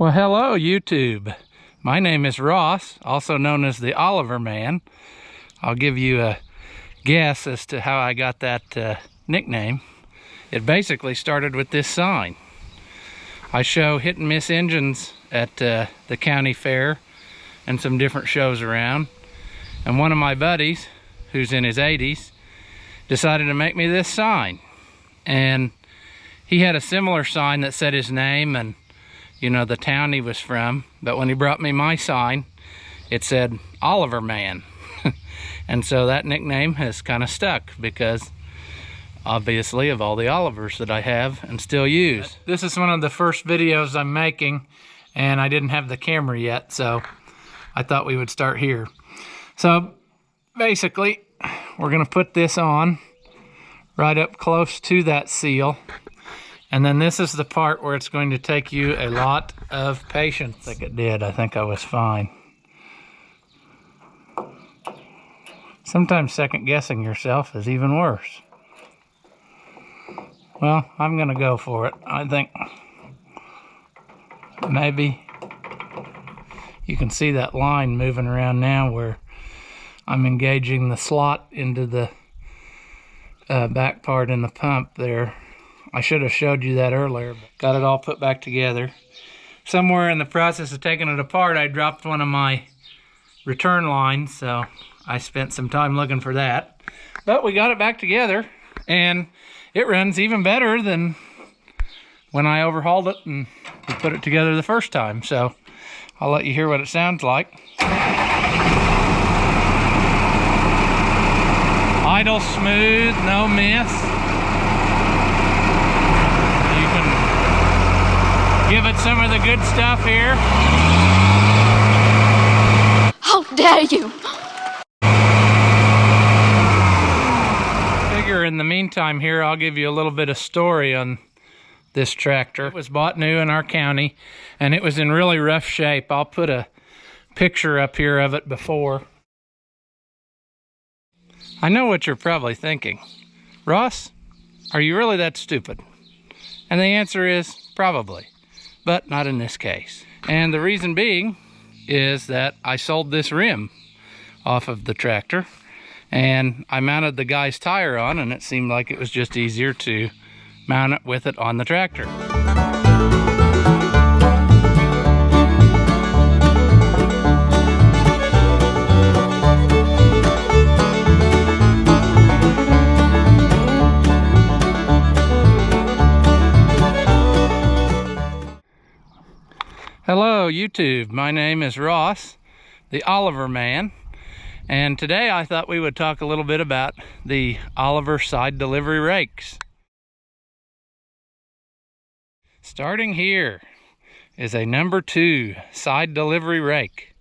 Well, hello YouTube. My name is Ross, also known as the Oliver Man. I'll give you a guess as to how I got that nickname. It basically started with this sign. I show hit and miss engines at the county fair and some different shows around. And one of my buddies, who's in his 80s, decided to make me this sign. And he had a similar sign that said his name and, you know, the town he was from. But when he brought me my sign, it said Oliver Man. And so that nickname has kind of stuck because obviously of all the Olivers that I have and still use. This is one of the first videos I'm making, and I didn't have the camera yet, so I thought we would start here. So basically, we're gonna put this on right up close to that seal. And then this is the part where it's going to take you a lot of patience. I think it did. I think I was fine. Sometimes second guessing yourself is even worse. Well, I'm gonna go for it. I think maybe you can see that line moving around now where I'm engaging the slot into the back part in the pump there. I should have showed you that earlier, but got it all put back together. Somewhere in the process of taking it apart, I dropped one of my return lines, so I spent some time looking for that. But we got it back together, and it runs even better than when I overhauled it and we put it together the first time. So I'll let you hear what it sounds like. Idle smooth, no miss. Give it some of the good stuff here. How dare you! Figure in the meantime here, I'll give you a little bit of story on this tractor. It was bought new in our county, and it was in really rough shape. I'll put a picture up here of it before. I know what you're probably thinking. Ross, are you really that stupid? And the answer is probably. But not in this case. And the reason being is that I sold this rim off of the tractor, and I mounted the guy's tire on, and it seemed like it was just easier to mount it with it on the tractor. Hello YouTube, my name is Ross, the Oliver Man, and today I thought we would talk a little bit about the Oliver side delivery rakes. Starting here is a number 2 side delivery rake.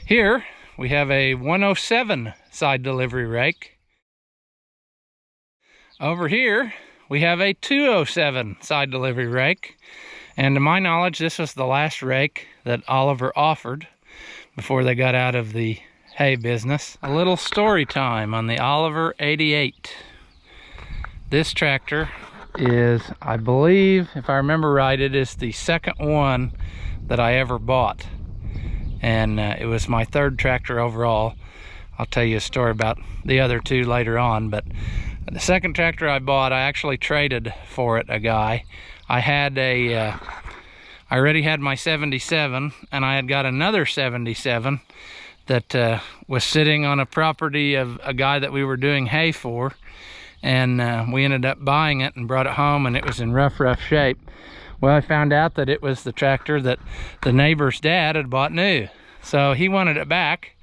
Here we have a 107 side delivery rake. Over here we have a 207 side delivery rake, and to my knowledge this was the last rake that Oliver offered before they got out of the hay business. A little story time on the Oliver 88. This tractor is, I believe, if I remember right, it is the second one that I ever bought, and it was my third tractor overall. I'll tell you a story about the other two later on, but the second tractor I bought, I actually traded for it a guy. I already had my 77, and I had got another 77 that was sitting on a property of a guy that we were doing hay for, and we ended up buying it and brought it home, and it was in rough shape. Well, I found out that it was the tractor that the neighbor's dad had bought new, so he wanted it back.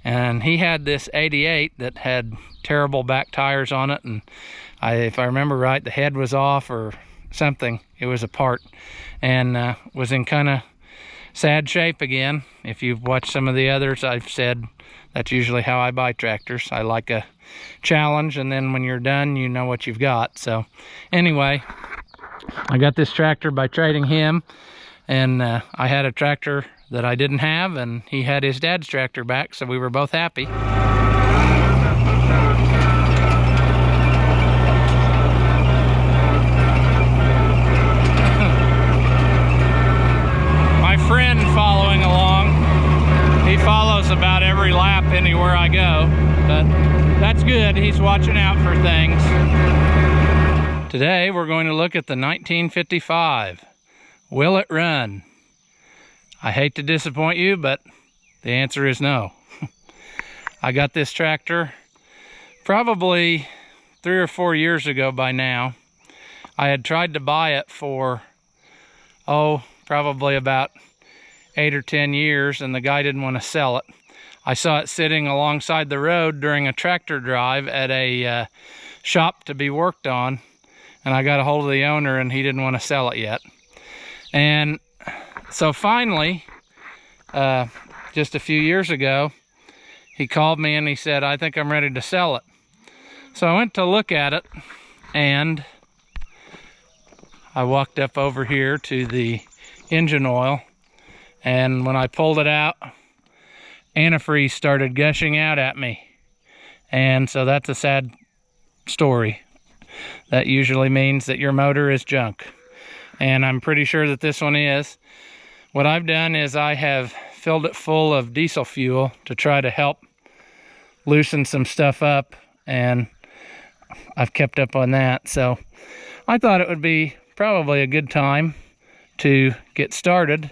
And he had this 88 that had terrible back tires on it, and if I remember right, the head was off or something. It was apart and was in kind of sad shape again. If you've watched some of the others, I've said that's usually how I buy tractors. I like a challenge, and then when you're done, you know what you've got. So anyway, I got this tractor by trading him, and I had a tractor that I didn't have, and he had his dad's tractor back, so we were both happy. us about every lap anywhere I go, but that's good. He's watching out for things. Today we're going to look at the 1955. Will it run? I hate to disappoint you, but the answer is no. I got this tractor probably 3 or 4 years ago by now. I had tried to buy it for, probably about 8 or 10 years, and the guy didn't want to sell it. I saw it sitting alongside the road during a tractor drive at a shop to be worked on, and I got a hold of the owner and he didn't want to sell it yet. And so finally, just a few years ago, he called me and he said, I think I'm ready to sell it. So I went to look at it, and I walked up over here to the engine oil, and when I pulled it out, antifreeze started gushing out at me. And so that's a sad story. That usually means that your motor is junk. And I'm pretty sure that this one is. What I've done is I have filled it full of diesel fuel to try to help loosen some stuff up, and I've kept up on that. So I thought it would be probably a good time to get started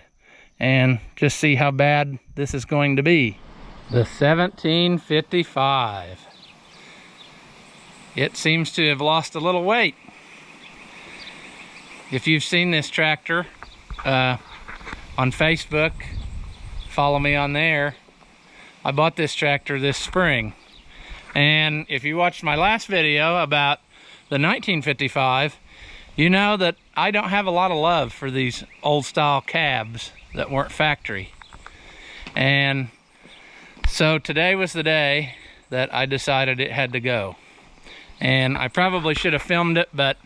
and just see how bad this is going to be. The 1755. It seems to have lost a little weight. If you've seen this tractor on Facebook, follow me on there. I bought this tractor this spring. And if you watched my last video about the 1955, you know that I don't have a lot of love for these old style cabs that weren't factory. And so today was the day that I decided it had to go. And I probably should have filmed it, but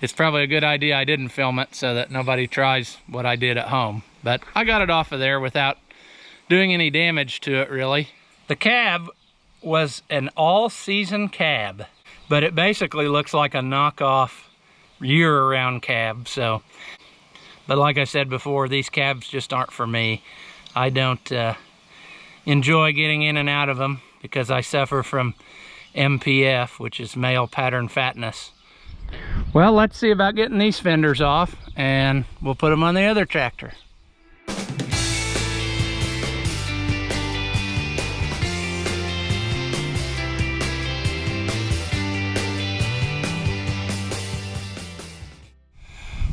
it's probably a good idea I didn't film it so that nobody tries what I did at home. But I got it off of there without doing any damage to it, really. The cab was an all-season cab, but it basically looks like a knockoff year-round cab. So, but like I said before, these cabs just aren't for me. I don't enjoy getting in and out of them because I suffer from MPF, which is male pattern fatness. Well, let's see about getting these fenders off, and we'll put them on the other tractor.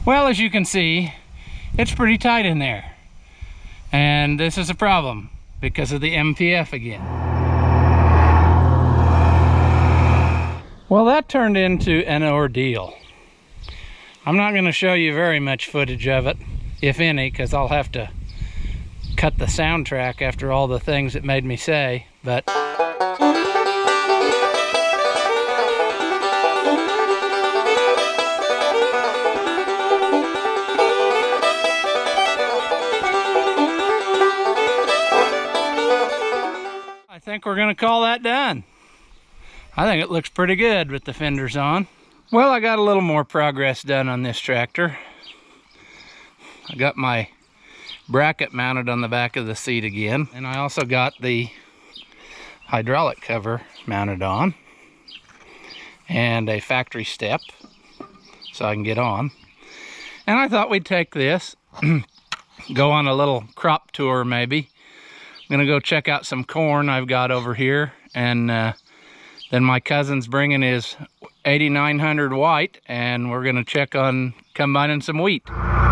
Well, as you can see, it's pretty tight in there. And this is a problem because of the MPF again. Well, that turned into an ordeal. I'm not going to show you very much footage of it, if any, because I'll have to cut the soundtrack after all the things it made me say, but I think we're going to call that done. I think it looks pretty good with the fenders on. Well, I got a little more progress done on this tractor. I got my bracket mounted on the back of the seat again, and I also got the hydraulic cover mounted on and a factory step so I can get on. And I thought we'd take this, go on a little crop tour maybe. I'm gonna go check out some corn I've got over here, and then my cousin's bringing his 8900 white, and we're gonna check on combining some wheat. I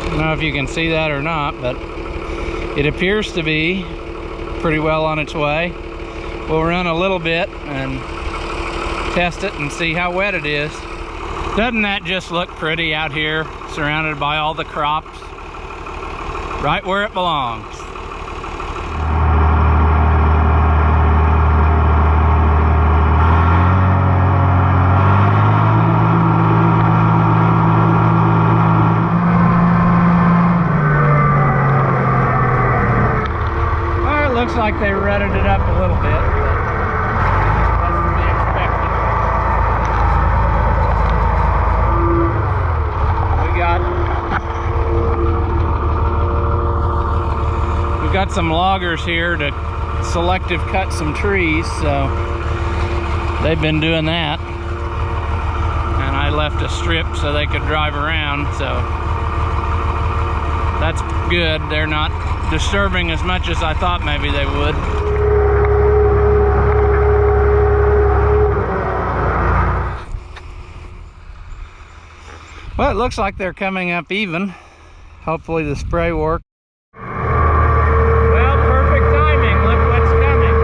don't know if you can see that or not, but it appears to be pretty well on its way. We'll run a little bit and test it and see how wet it is. Doesn't that just look pretty out here, surrounded by all the crops? Right where it belongs. like they rutted it up a little bit, but that's to be expected. We've got some loggers here to selective cut some trees, so they've been doing that. And I left a strip so they could drive around, so that's good. They're not disturbing as much as I thought maybe they would. Well, it looks like they're coming up even. Hopefully the spray works. Well, perfect timing. Look what's coming.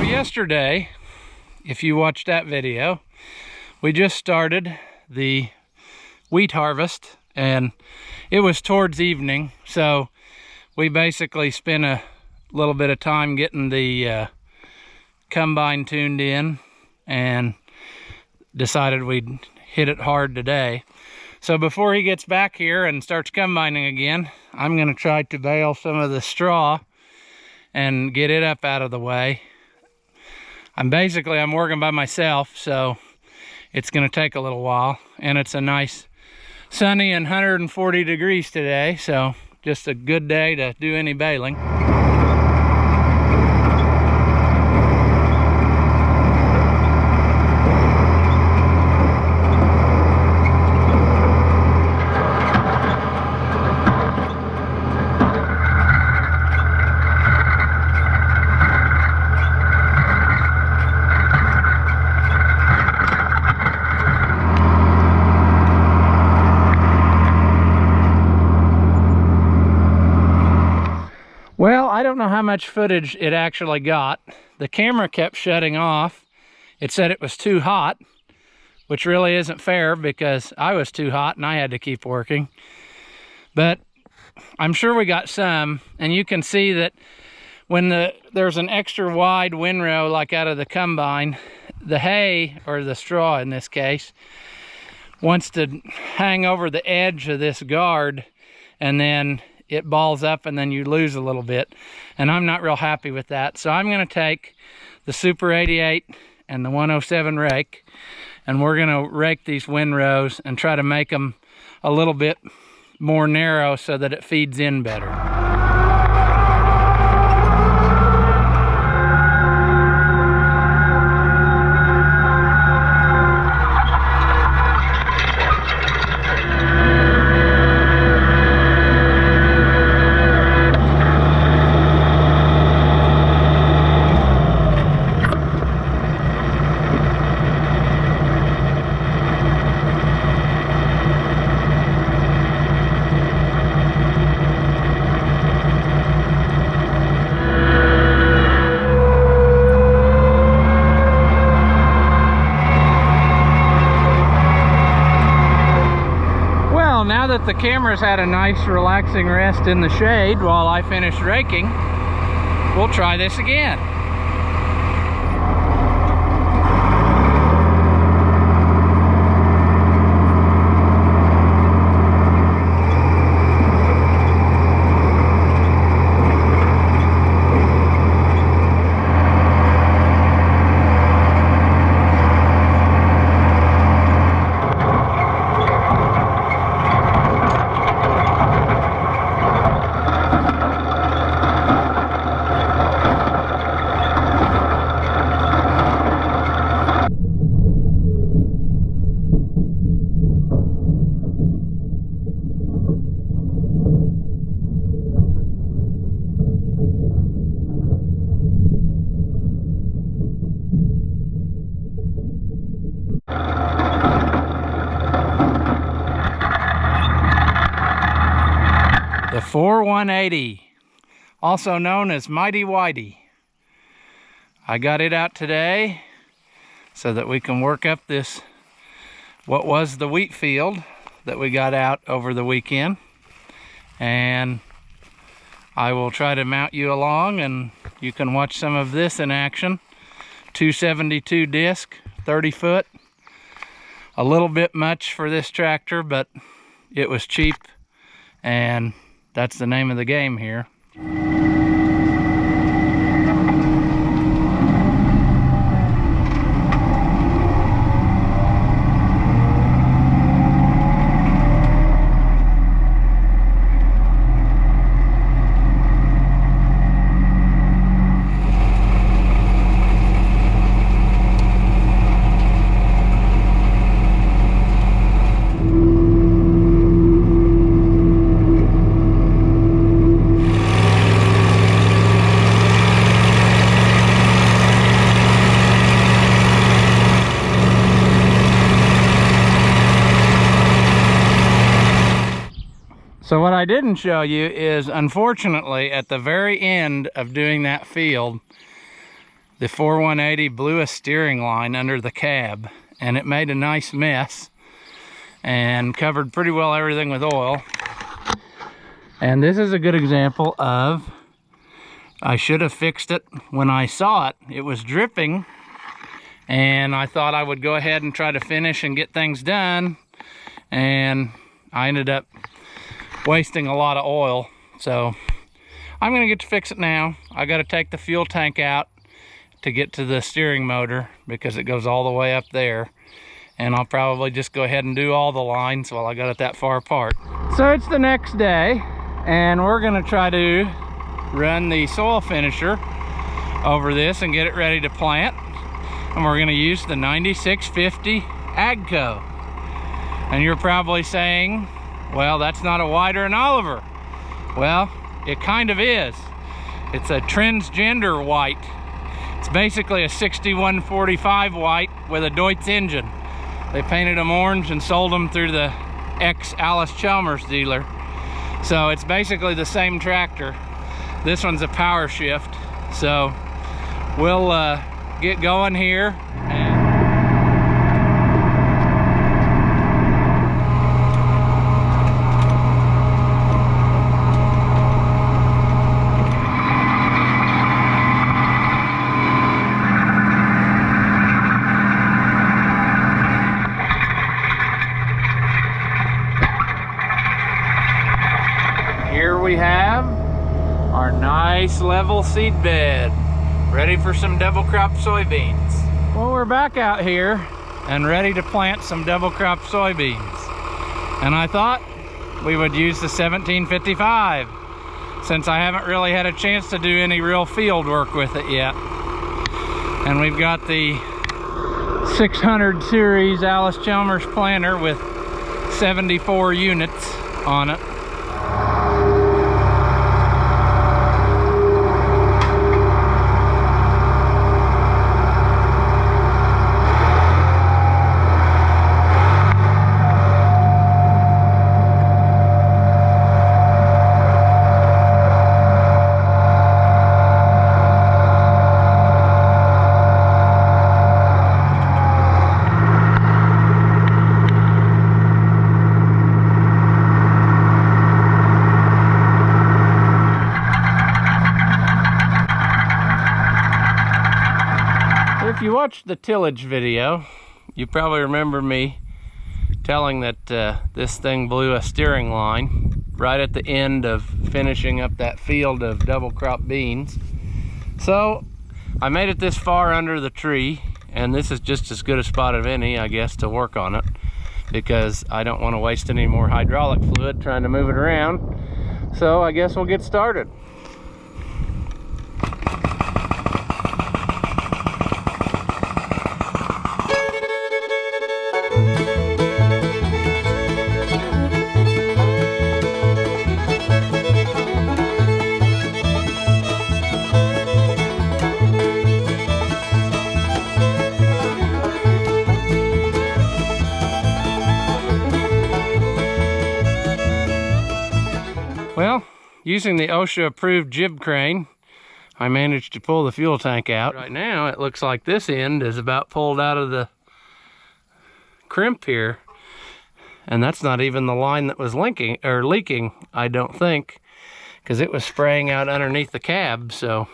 Yesterday, if you watched that video, we just started the wheat harvest and it was towards evening, so we basically spent a little bit of time getting the combine tuned in and decided we'd hit it hard today. So before he gets back here and starts combining again, I'm going to try to bale some of the straw and get it up out of the way. I'm working by myself, so it's going to take a little while, and it's a nice sunny and 140 degrees today, so just a good day to do any baling. Well, I don't know how much footage it actually got. The camera kept shutting off. It said it was too hot, which really isn't fair because I was too hot and I had to keep working. But I'm sure we got some, and you can see that when there's an extra wide windrow like out of the combine, the hay, or the straw in this case, wants to hang over the edge of this guard, and then it balls up and then you lose a little bit. And I'm not real happy with that. So I'm gonna take the Super 88 and the 107 rake, and we're gonna rake these windrows and try to make them a little bit more narrow so that it feeds in better. Now that the camera's had a nice relaxing rest in the shade while I finish raking, we'll try this again. The 4180, also known as Mighty Whitey. I got it out today so that we can work up this, what was the wheat field that we got out over the weekend. And I will try to mount you along and you can watch some of this in action. 272 disc, 30 foot. A little bit much for this tractor, but it was cheap, and that's the name of the game here. So what I didn't show you is, unfortunately, at the very end of doing that field, the 4180 blew a steering line under the cab, and it made a nice mess and covered pretty well everything with oil. And this is a good example of, I should have fixed it when I saw it. It was dripping, and I thought I would go ahead and try to finish and get things done, and I ended up wasting a lot of oil. So I'm gonna get to fix it now. I gotta take the fuel tank out to get to the steering motor because it goes all the way up there, and I'll probably just go ahead and do all the lines while I got it that far apart. So it's the next day, and we're gonna try to run the soil finisher over this and get it ready to plant, and we're gonna use the 9650 AGCO. And you're probably saying, well, that's not a white or an Oliver. Well, it kind of is. It's a transgender white. It's basically a 6145 white with a Deutz engine. They painted them orange and sold them through the ex-Alice Chalmers dealer. So it's basically the same tractor. This one's a power shift. So we'll get going here. we have our nice level seed bed, ready for some double crop soybeans. Well, we're back out here and ready to plant some double crop soybeans. And I thought we would use the 1755 since I haven't really had a chance to do any real field work with it yet. And we've got the 600 series Alice Chalmers planter with 74 units on it. If you watched the tillage video, you probably remember me telling that this thing blew a steering line right at the end of finishing up that field of double crop beans. So I made it this far under the tree, and this is just as good a spot of any, I guess, to work on it, because I don't want to waste any more hydraulic fluid trying to move it around. So I guess we'll get started. Well, using the OSHA approved jib crane, I managed to pull the fuel tank out. Right now it looks like this end is about pulled out of the crimp here, and that's not even the line that was leaking, I don't think, because it was spraying out underneath the cab. So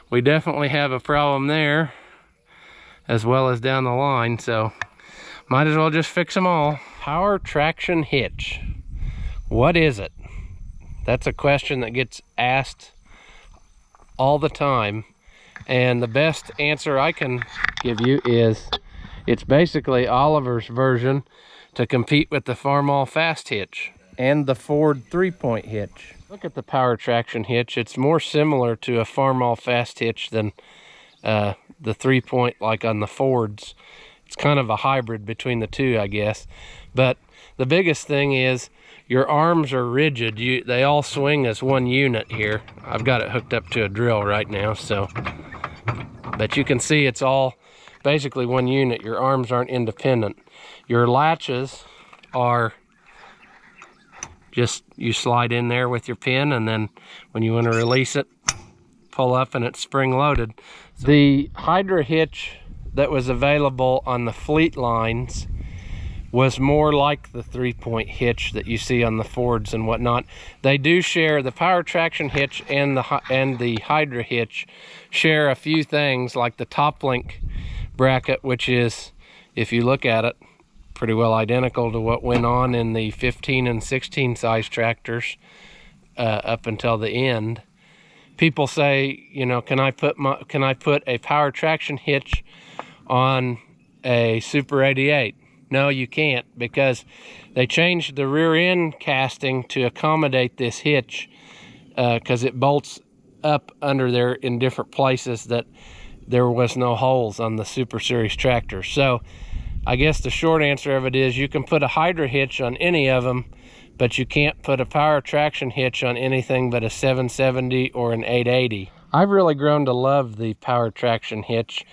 we definitely have a problem there as well as down the line, so might as well just fix them all. Power traction hitch, what is it? That's a question that gets asked all the time, and the best answer I can give you is it's basically Oliver's version to compete with the Farmall fast hitch and the Ford 3-point hitch. Look at the power traction hitch. It's more similar to a Farmall fast hitch than the 3-point like on the Fords. It's kind of a hybrid between the two, I guess. But the biggest thing is your arms are rigid. They all swing as one unit here. I've got it hooked up to a drill right now, so. But you can see it's all basically one unit. Your arms aren't independent. Your latches are just, you slide in there with your pin, and then when you want to release it, pull up and it's spring loaded. The Hydra hitch that was available on the fleet lines was more like the 3-point hitch that you see on the Fords and whatnot. They do share, the power traction hitch and the Hydra hitch share a few things, like the top link bracket, which is, if you look at it, pretty well identical to what went on in the 15 and 16 size tractors up until the end. People say, you know, can I put a power traction hitch on a Super 88? No, you can't, because they changed the rear end casting to accommodate this hitch, because it bolts up under there in different places that there was no holes on the Super Series tractor. So I guess the short answer of it is you can put a Hydra hitch on any of them, but you can't put a power traction hitch on anything but a 770 or an 880. I've really grown to love the power traction hitch,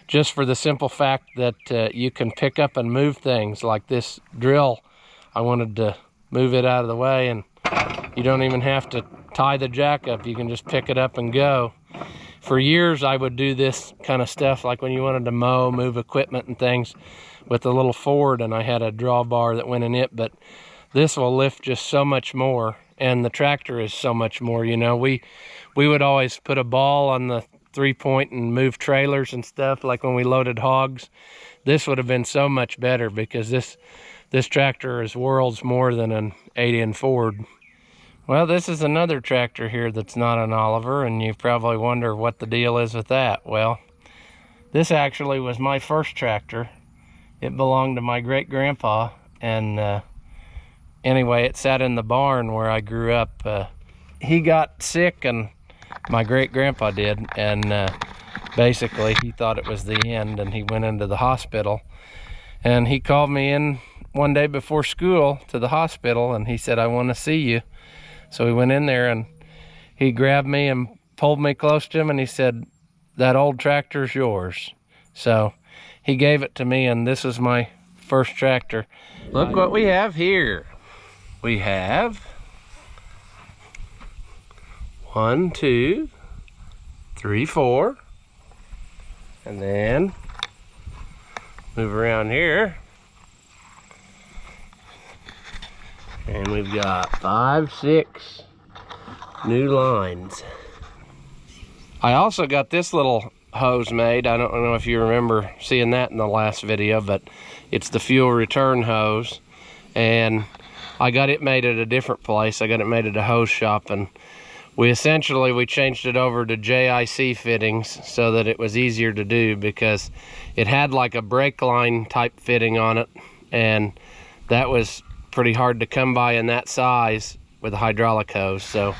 just for the simple fact that you can pick up and move things. Like this drill, I wanted to move it out of the way, and you don't even have to tie the jack up. You can just pick it up and go. For years I would do this kind of stuff, like when you wanted to move equipment and things with a little Ford, and I had a drawbar that went in it, but this will lift just so much more, and the tractor is so much more. You know, we would always put a ball on the 3-point and move trailers and stuff, like when we loaded hogs. This would have been so much better, because this tractor is worlds more than an 8-in Ford Well, this is another tractor here that's not an Oliver, and you probably wonder what the deal is with that. Well, this actually was my first tractor. It belonged to my great-grandpa, and anyway, it sat in the barn where I grew up. He got sick, and my great-grandpa did, and basically he thought it was the end, and he went into the hospital. And he called me in one day before school to the hospital, and he said, "I want to see you." So we went in there, and he grabbed me and pulled me close to him, and he said, "That old tractor's yours." So he gave it to me, and this is my first tractor. Look what we have here. We have 1, 2, 3, 4, and then move around here, and we've got 5, 6 new lines. I also got this little hose made. I don't know if you remember seeing that in the last video, but it's the fuel return hose, and I got it made at a different place. I got it made at a hose shop, and we changed it over to JIC fittings so that it was easier to do, because it had like a brake line type fitting on it, and that was pretty hard to come by in that size with a hydraulic hose. So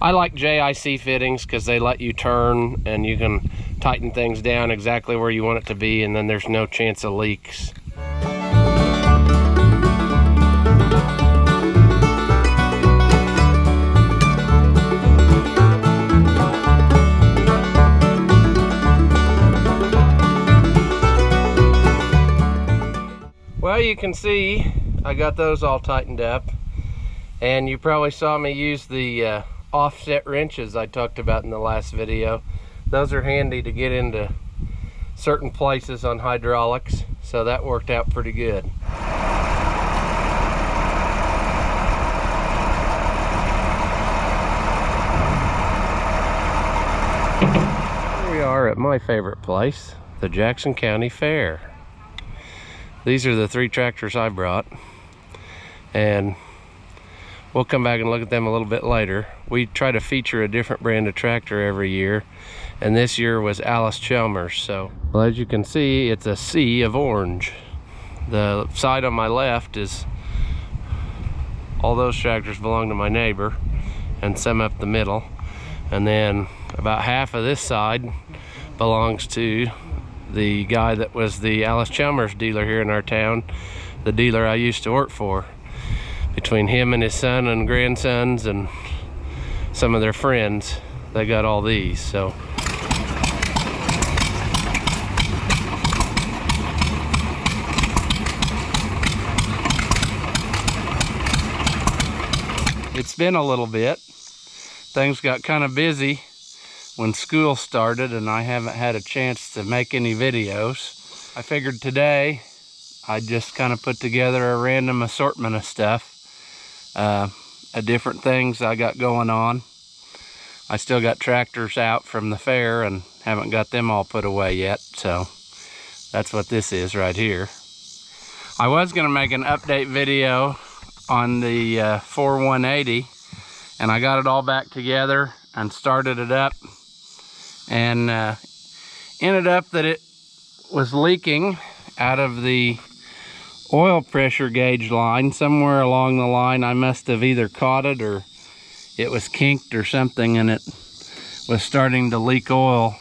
I like JIC fittings because they let you turn and you can tighten things down exactly where you want it to be, and then there's no chance of leaks. Well, you can see I got those all tightened up, and you probably saw me use the offset wrenches I talked about in the last video. Those are handy to get into certain places on hydraulics, so that worked out pretty good. Here we are at my favorite place, the Jackson County Fair. These are the 3 tractors I brought, and we'll come back and look at them a little bit later. We try to feature a different brand of tractor every year, and this year was Alice Chalmers. So, well, as you can see, it's a sea of orange. The side on my left is, all those tractors belong to my neighbor, and some up the middle. And then about half of this side belongs to the guy that was the Alice Chalmers dealer here in our town, the dealer I used to work for. Between him and his son and grandsons and some of their friends, they got all these. So it's been a little bit. Things got kind of busy when school started, and I haven't had a chance to make any videos. I figured today I'd just kind of put together a random assortment of stuff, different things I got going on. I still got tractors out from the fair and haven't got them all put away yet, so that's what this is right here. I was going to make an update video on the 4180, and I got it all back together and started it up, and ended up that it was leaking out of the oil pressure gauge line. Somewhere along the line I must have either caught it or it was kinked or something, and it was starting to leak oil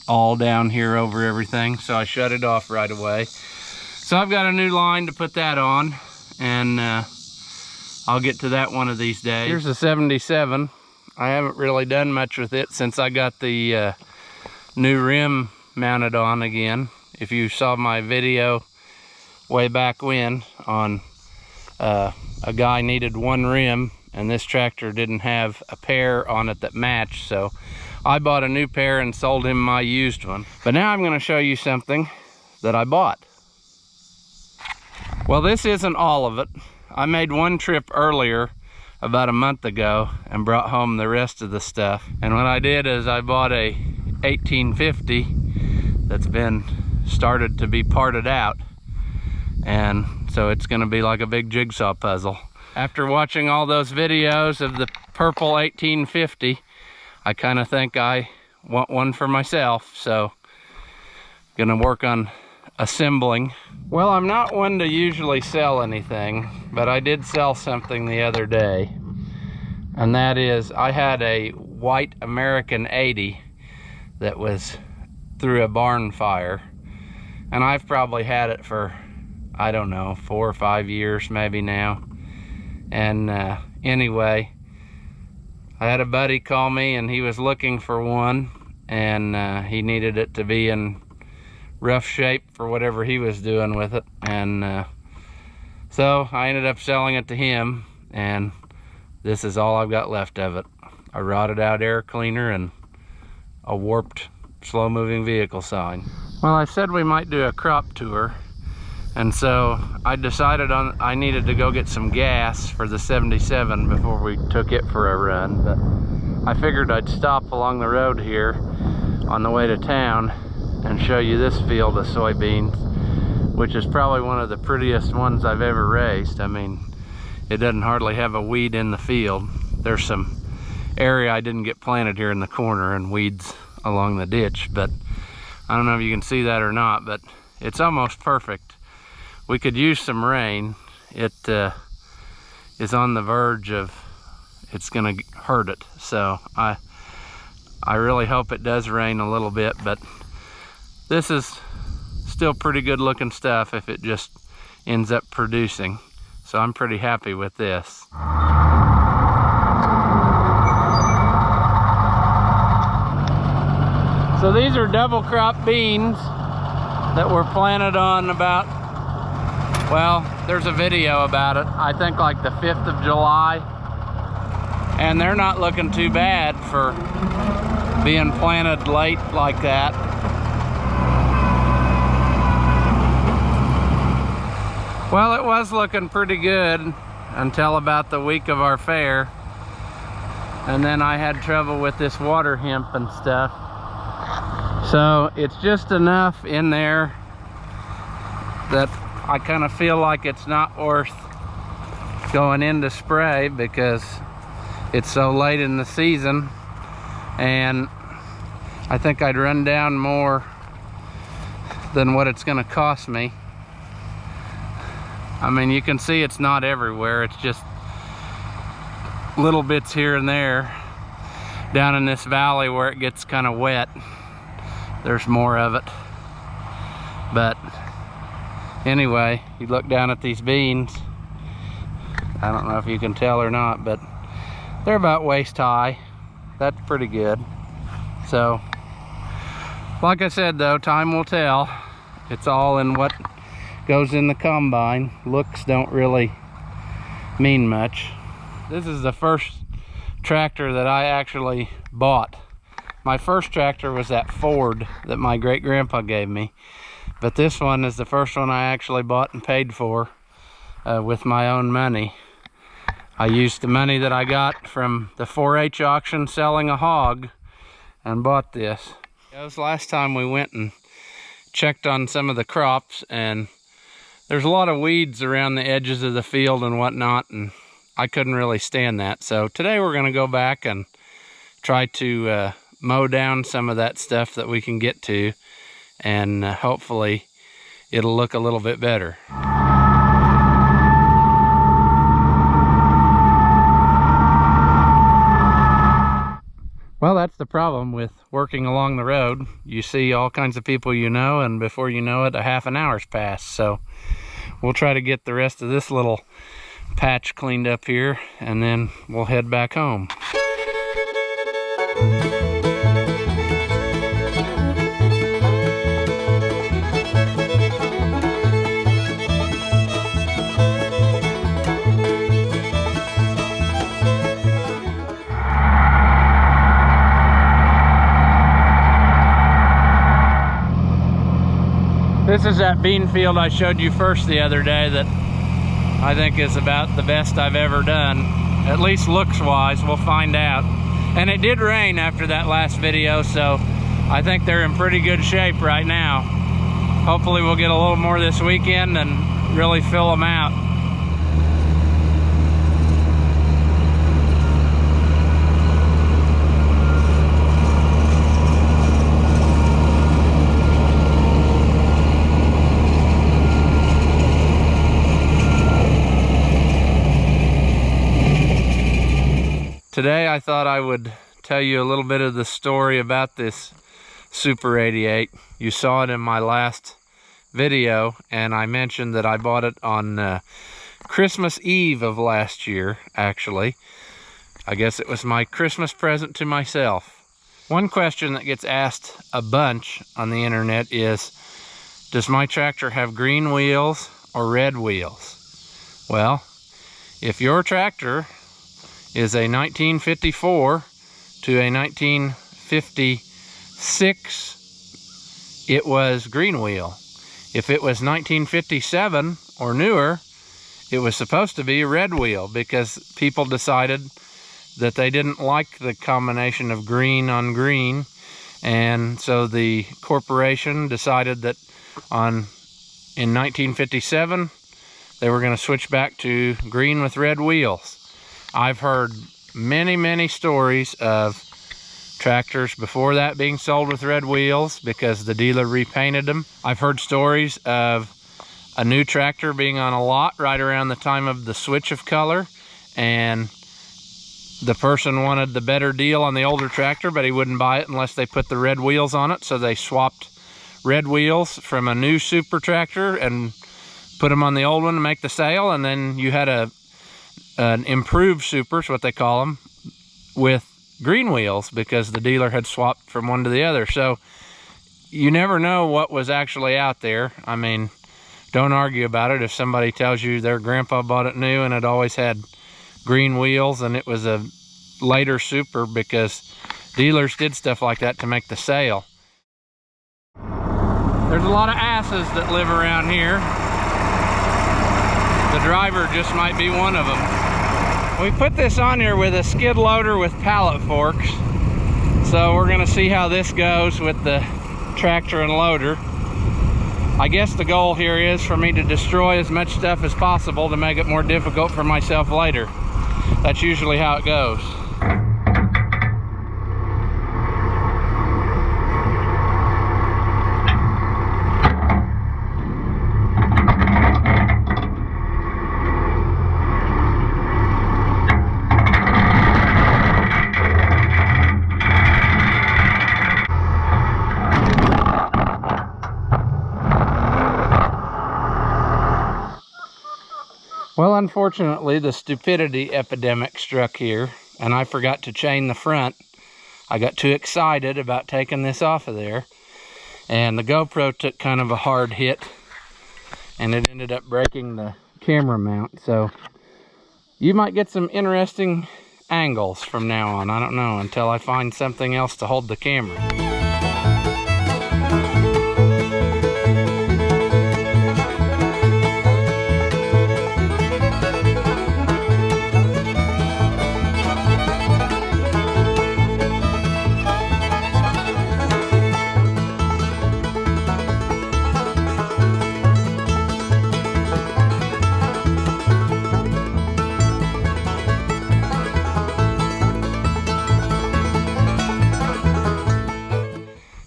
all down here over everything, so I shut it off right away. So I've got a new line to put that on, and I'll get to that one of these days. Here's a 77. I haven't really done much with it since I got the new rim mounted on again. If you saw my video way back when on a guy needed one rim, and this tractor didn't have a pair on it that matched, so I bought a new pair and sold him my used one. But now I'm going to show you something that I bought. Well, this isn't all of it. I made one trip earlier about a month ago and brought home the rest of the stuff. And what I did is I bought a 1850 that's been started to be parted out, and so it's going to be like a big jigsaw puzzle. After watching all those videos of the purple 1850, I kind of think I want one for myself, so gonna work on assembling. Well, I'm not one to usually sell anything, but I did sell something the other day, and that is I had a white American 80 that was through a barn fire, and I've probably had it for, I don't know, 4 or 5 years maybe now. And anyway, I had a buddy call me and he was looking for one, and he needed it to be in rough shape for whatever he was doing with it. And so I ended up selling it to him, and this is all I've got left of it. A rotted out air cleaner and a warped slow moving vehicle sign. Well, I said we might do a crop tour, and so I decided I needed to go get some gas for the 77 before we took it for a run. But I figured I'd stop along the road here on the way to town and show you this field of soybeans, which is probably one of the prettiest ones I've ever raised. I mean, it doesn't hardly have a weed in the field. There's some area I didn't get planted here in the corner and weeds along the ditch, but I don't know if you can see that or not, but it's almost perfect. We could use some rain. It is on the verge of, it's gonna hurt it. So I really hope it does rain a little bit, but this is still pretty good looking stuff if it just ends up producing. So I'm pretty happy with this. So these are double crop beans that were planted on about, well, there's a video about it, I think like the 5th of July. And they're not looking too bad for being planted late like that. Well, it was looking pretty good until about the week of our fair. And then I had trouble with this water hemp and stuff. So it's just enough in there that I kind of feel like it's not worth going in to spray because it's so late in the season, and I think I'd run down more than what it's gonna cost me. I mean, you can see it's not everywhere, it's just little bits here and there. Down in this valley where it gets kind of wet, there's more of it. But anyway, you look down at these beans, I don't know if you can tell or not, but they're about waist high. That's pretty good. So, like I said though, time will tell. It's all in what goes in the combine. Looks don't really mean much. This is the first tractor that I actually bought. My first tractor was that Ford that my great-grandpa gave me, but this one is the first one I actually bought and paid for with my own money. I used the money that I got from the 4-H auction selling a hog and bought this. It was last time we went and checked on some of the crops, and there's a lot of weeds around the edges of the field and whatnot, and I couldn't really stand that. So today we're going to go back and try to mow down some of that stuff that we can get to, and hopefully it'll look a little bit better. Well, that's the problem with working along the road. You see all kinds of people you know, and before you know it, a half an hour's passed. So we'll try to get the rest of this little patch cleaned up here, and then we'll head back home. This is that bean field I showed you first the other day that I think is about the best I've ever done, at least looks wise. We'll find out. And it did rain after that last video, so I think they're in pretty good shape right now. Hopefully we'll get a little more this weekend and really fill them out. Today I thought I would tell you a little bit of the story about this Super 88. You saw it in my last video, and I mentioned that I bought it on Christmas Eve of last year, actually. I guess it was my Christmas present to myself. One question that gets asked a bunch on the internet is, does my tractor have green wheels or red wheels? Well, if your tractor is a 1954 to a 1956, it was green wheel. If it was 1957 or newer, it was supposed to be a red wheel, because people decided that they didn't like the combination of green on green, and so the corporation decided that in 1957 they were going to switch back to green with red wheels. I've heard many stories of tractors before that being sold with red wheels because the dealer repainted them. I've heard stories of a new tractor being on a lot right around the time of the switch of color, and the person wanted the better deal on the older tractor, but he wouldn't buy it unless they put the red wheels on it. So they swapped red wheels from a new Super tractor and put them on the old one to make the sale. And then you had an improved Super, is what they call them, with green wheels, because the dealer had swapped from one to the other. So you never know what was actually out there. I mean, don't argue about it. If somebody tells you their grandpa bought it new and it always had green wheels and it was a later Super, because dealers did stuff like that to make the sale. There's a lot of asses that live around here. The driver just might be one of them. We put this on here with a skid loader with pallet forks, so we're gonna see how this goes with the tractor and loader. I guess the goal here is for me to destroy as much stuff as possible to make it more difficult for myself later. That's usually how it goes. Well, unfortunately, the stupidity epidemic struck here, and I forgot to chain the front. I got too excited about taking this off of there, and the GoPro took kind of a hard hit, and it ended up breaking the camera mount. So you might get some interesting angles from now on. I don't know, until I find something else to hold the camera.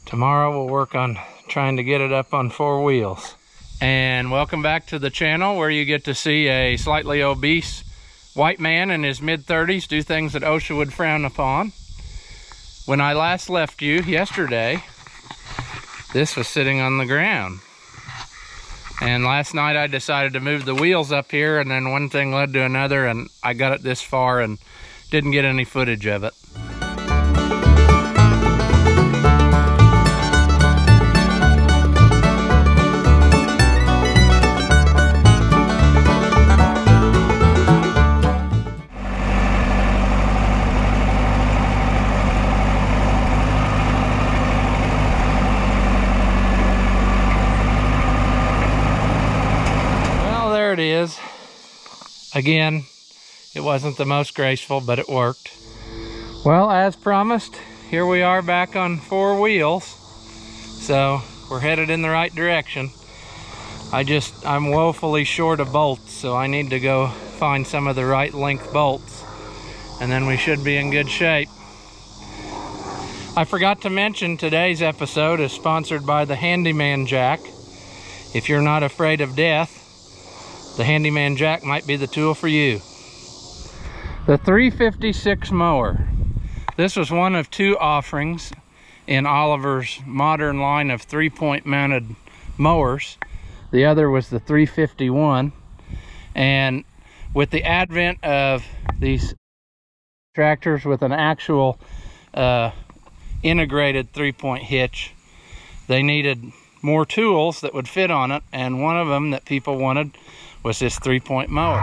Tomorrow we'll work on trying to get it up on 4 wheels. And welcome back to the channel, where you get to see a slightly obese white man in his mid-30s do things that OSHA would frown upon. When I last left you yesterday, this was sitting on the ground. And last night I decided to move the wheels up here, and then one thing led to another, and I got it this far and didn't get any footage of it. It is. Again, it wasn't the most graceful, but it worked. Well, as promised, here we are back on 4 wheels. So we're headed in the right direction. I'm woefully short of bolts, so I need to go find some of the right length bolts, and then we should be in good shape. I forgot to mention today's episode is sponsored by the Handyman Jack. If you're not afraid of death, the Handyman Jack might be the tool for you. The 356 mower. This was one of two offerings in Oliver's modern line of 3-point mounted mowers. The other was the 351. And with the advent of these tractors with an actual integrated 3-point hitch, they needed more tools that would fit on it, and one of them that people wanted was this 3-point mower.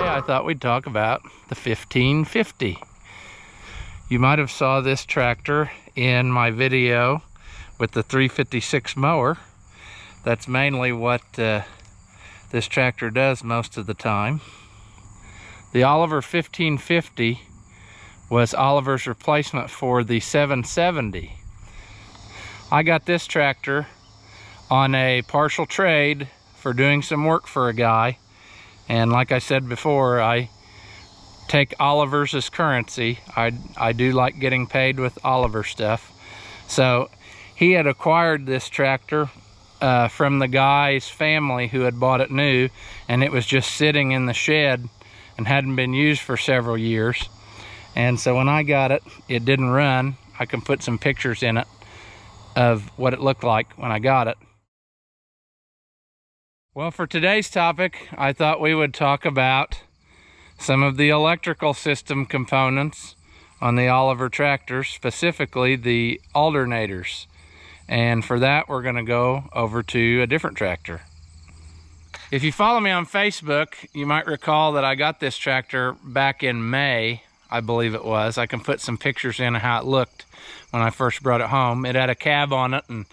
I thought we'd talk about the 1550. You might have saw this tractor in my video with the 356 mower. That's mainly what this tractor does most of the time. The Oliver 1550 was Oliver's replacement for the 770. I got this tractor on a partial trade for doing some work for a guy. And like I said before, I take Oliver's as currency. I do like getting paid with Oliver stuff. So he had acquired this tractor from the guy's family who had bought it new, and it was just sitting in the shed and hadn't been used for several years. And so when I got it, it didn't run. I can put some pictures in it of what it looked like when I got it. Well, for today's topic, I thought we would talk about some of the electrical system components on the Oliver tractor, specifically the alternators. And for that, we're going to go over to a different tractor. If you follow me on Facebook, you might recall that I got this tractor back in May, I believe it was. I can put some pictures in of how it looked when I first brought it home. It had a cab on it, and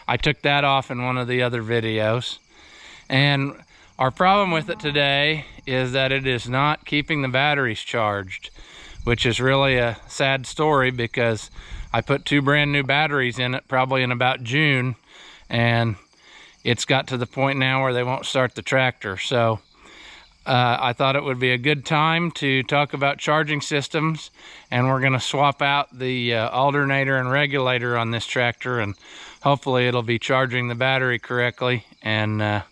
I took that off in one of the other videos. And our problem with it today is that it is not keeping the batteries charged, which is really a sad story because I put 2 brand new batteries in it probably in about June, and it's got to the point now where they won't start the tractor. So I thought it would be a good time to talk about charging systems, and we're going to swap out the alternator and regulator on this tractor, and hopefully it'll be charging the battery correctly, and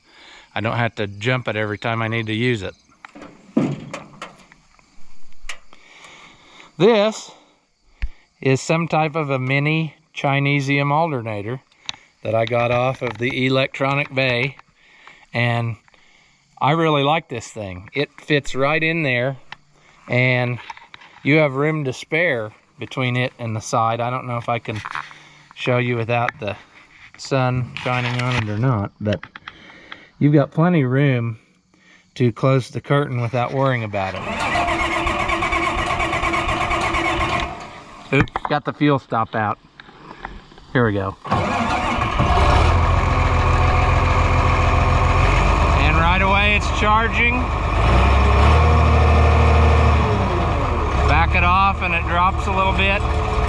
I don't have to jump it every time I need to use it. This is some type of a mini Chinesium alternator that I got off of the electronic bay, and I really like this thing. It fits right in there, and you have room to spare between it and the side. I don't know if I can show you without the sun shining on it or not, but you've got plenty of room to close the curtain without worrying about it. Oops, got the fuel stop out. Here we go. And right away it's charging. Back it off and it drops a little bit.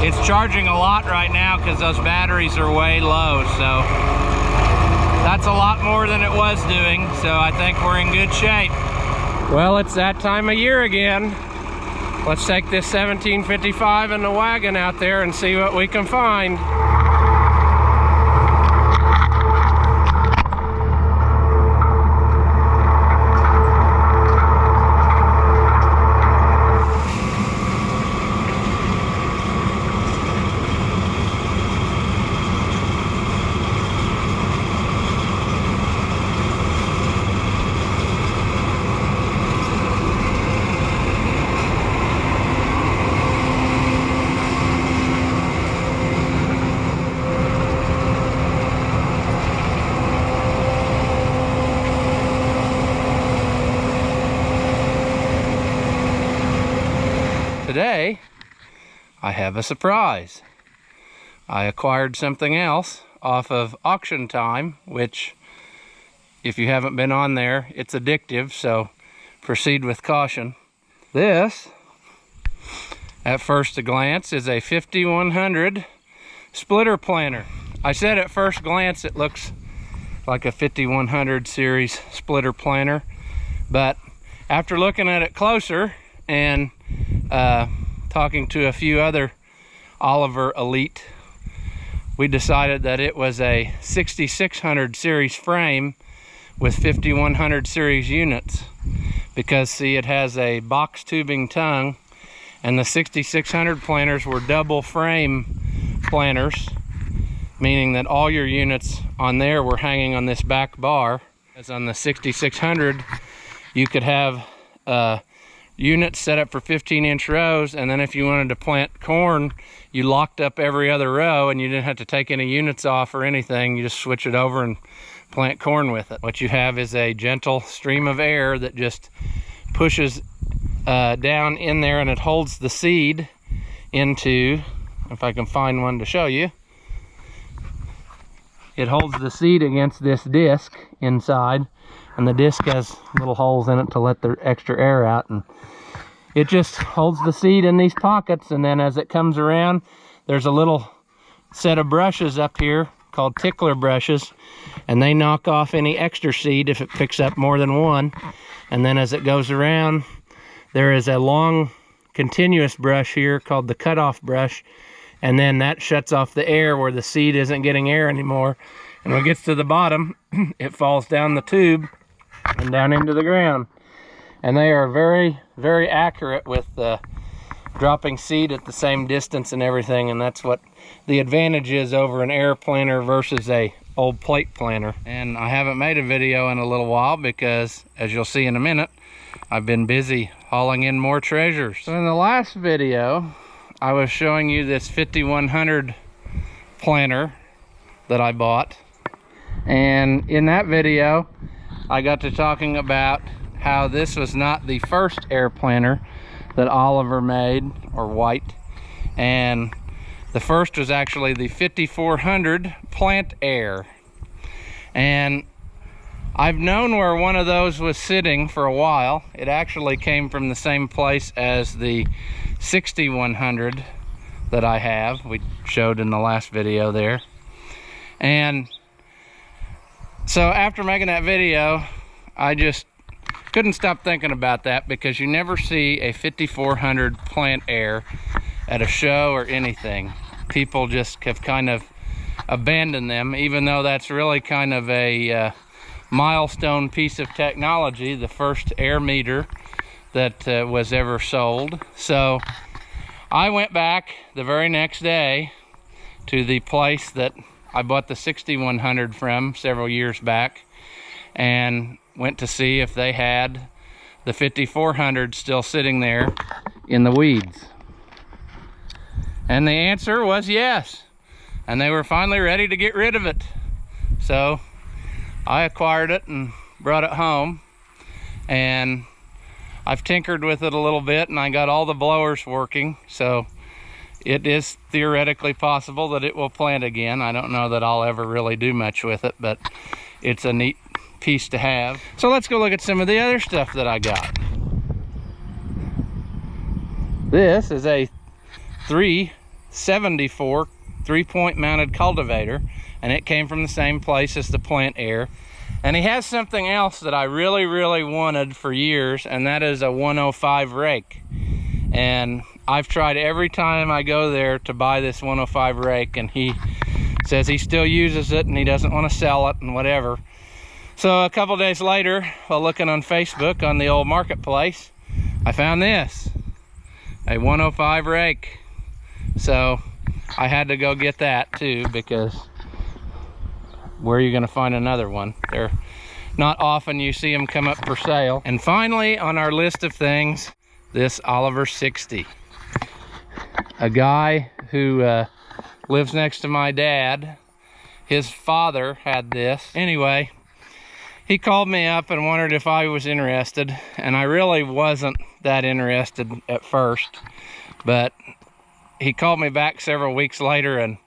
It's charging a lot right now because those batteries are way low, so that's a lot more than it was doing, so I think we're in good shape. Well, it's that time of year again. Let's take this 1755 in the wagon out there and see what we can find. Today, I have a surprise. I acquired something else off of Auction Time, which, if you haven't been on there, it's addictive, so proceed with caution. This, at first glance, is a 5100 splitter planter. I said at first glance it looks like a 5100 series splitter planter, But after looking at it closer and talking to a few other Oliver Elite, we decided that it was a 6600 series frame with 5100 series units, because see, it has a box tubing tongue, and the 6600 planters were double frame planters, meaning that all your units on there were hanging on this back bar. As on the 6600, you could have units set up for 15-inch rows, and then if you wanted to plant corn, you locked up every other row and you didn't have to take any units off or anything. You just switch it over and plant corn with it. What you have is a gentle stream of air that just pushes down in there, and it holds the seed into, if I can find one to show you, it holds the seed against this disc inside, and the disc has little holes in it to let the extra air out, and it just holds the seed in these pockets. And then as it comes around, there's a little set of brushes up here called tickler brushes, and they knock off any extra seed if it picks up more than one. And then as it goes around, there is a long continuous brush here called the cutoff brush, and then that shuts off the air where the seed isn't getting air anymore. And when it gets to the bottom, it falls down the tube and down into the ground. And they are very, very accurate with dropping seed at the same distance and everything, and that's what the advantage is over an air planter versus a old plate planter. And I haven't made a video in a little while because, as you'll see in a minute, I've been busy hauling in more treasures. So in the last video, I was showing you this 5100 planter that I bought, and in that video I got to talking about how this was not the first air planter that Oliver made, or White, and the first was actually the 5400 Plant Air. And I've known where one of those was sitting for a while. It actually came from the same place as the 6100 that I have, we showed in the last video there. And so after making that video, I just couldn't stop thinking about that, because you never see a 5400 Plant Air at a show or anything. People just have kind of abandoned them, even though that's really kind of a milestone piece of technology, the first air meter that was ever sold. So I went back the very next day to the place that I bought the 6100 from several years back, and went to see if they had the 5400 still sitting there in the weeds. And the answer was yes. And they were finally ready to get rid of it. So I acquired it and brought it home, and I've tinkered with it a little bit, and I got all the blowers working. So it is theoretically possible that it will plant again. I don't know that I'll ever really do much with it, but it's a neat piece to have. So let's go look at some of the other stuff that I got. This is a 374 3-point mounted cultivator, and it came from the same place as the Plant Air. And he has something else that I really wanted for years, and that is a 105 rake. And I've tried every time I go there to buy this 105 rake, and he says he still uses it and he doesn't want to sell it and whatever. So a couple days later, while looking on Facebook on the old marketplace, I found this, a 105 rake. So I had to go get that too, because where are you going to find another one? They're not often you see them come up for sale. And finally, on our list of things, this Oliver 60. A guy who lives next to my dad, his father had this. Anyway, he called me up and wondered if I was interested, and I really wasn't that interested at first, but he called me back several weeks later, and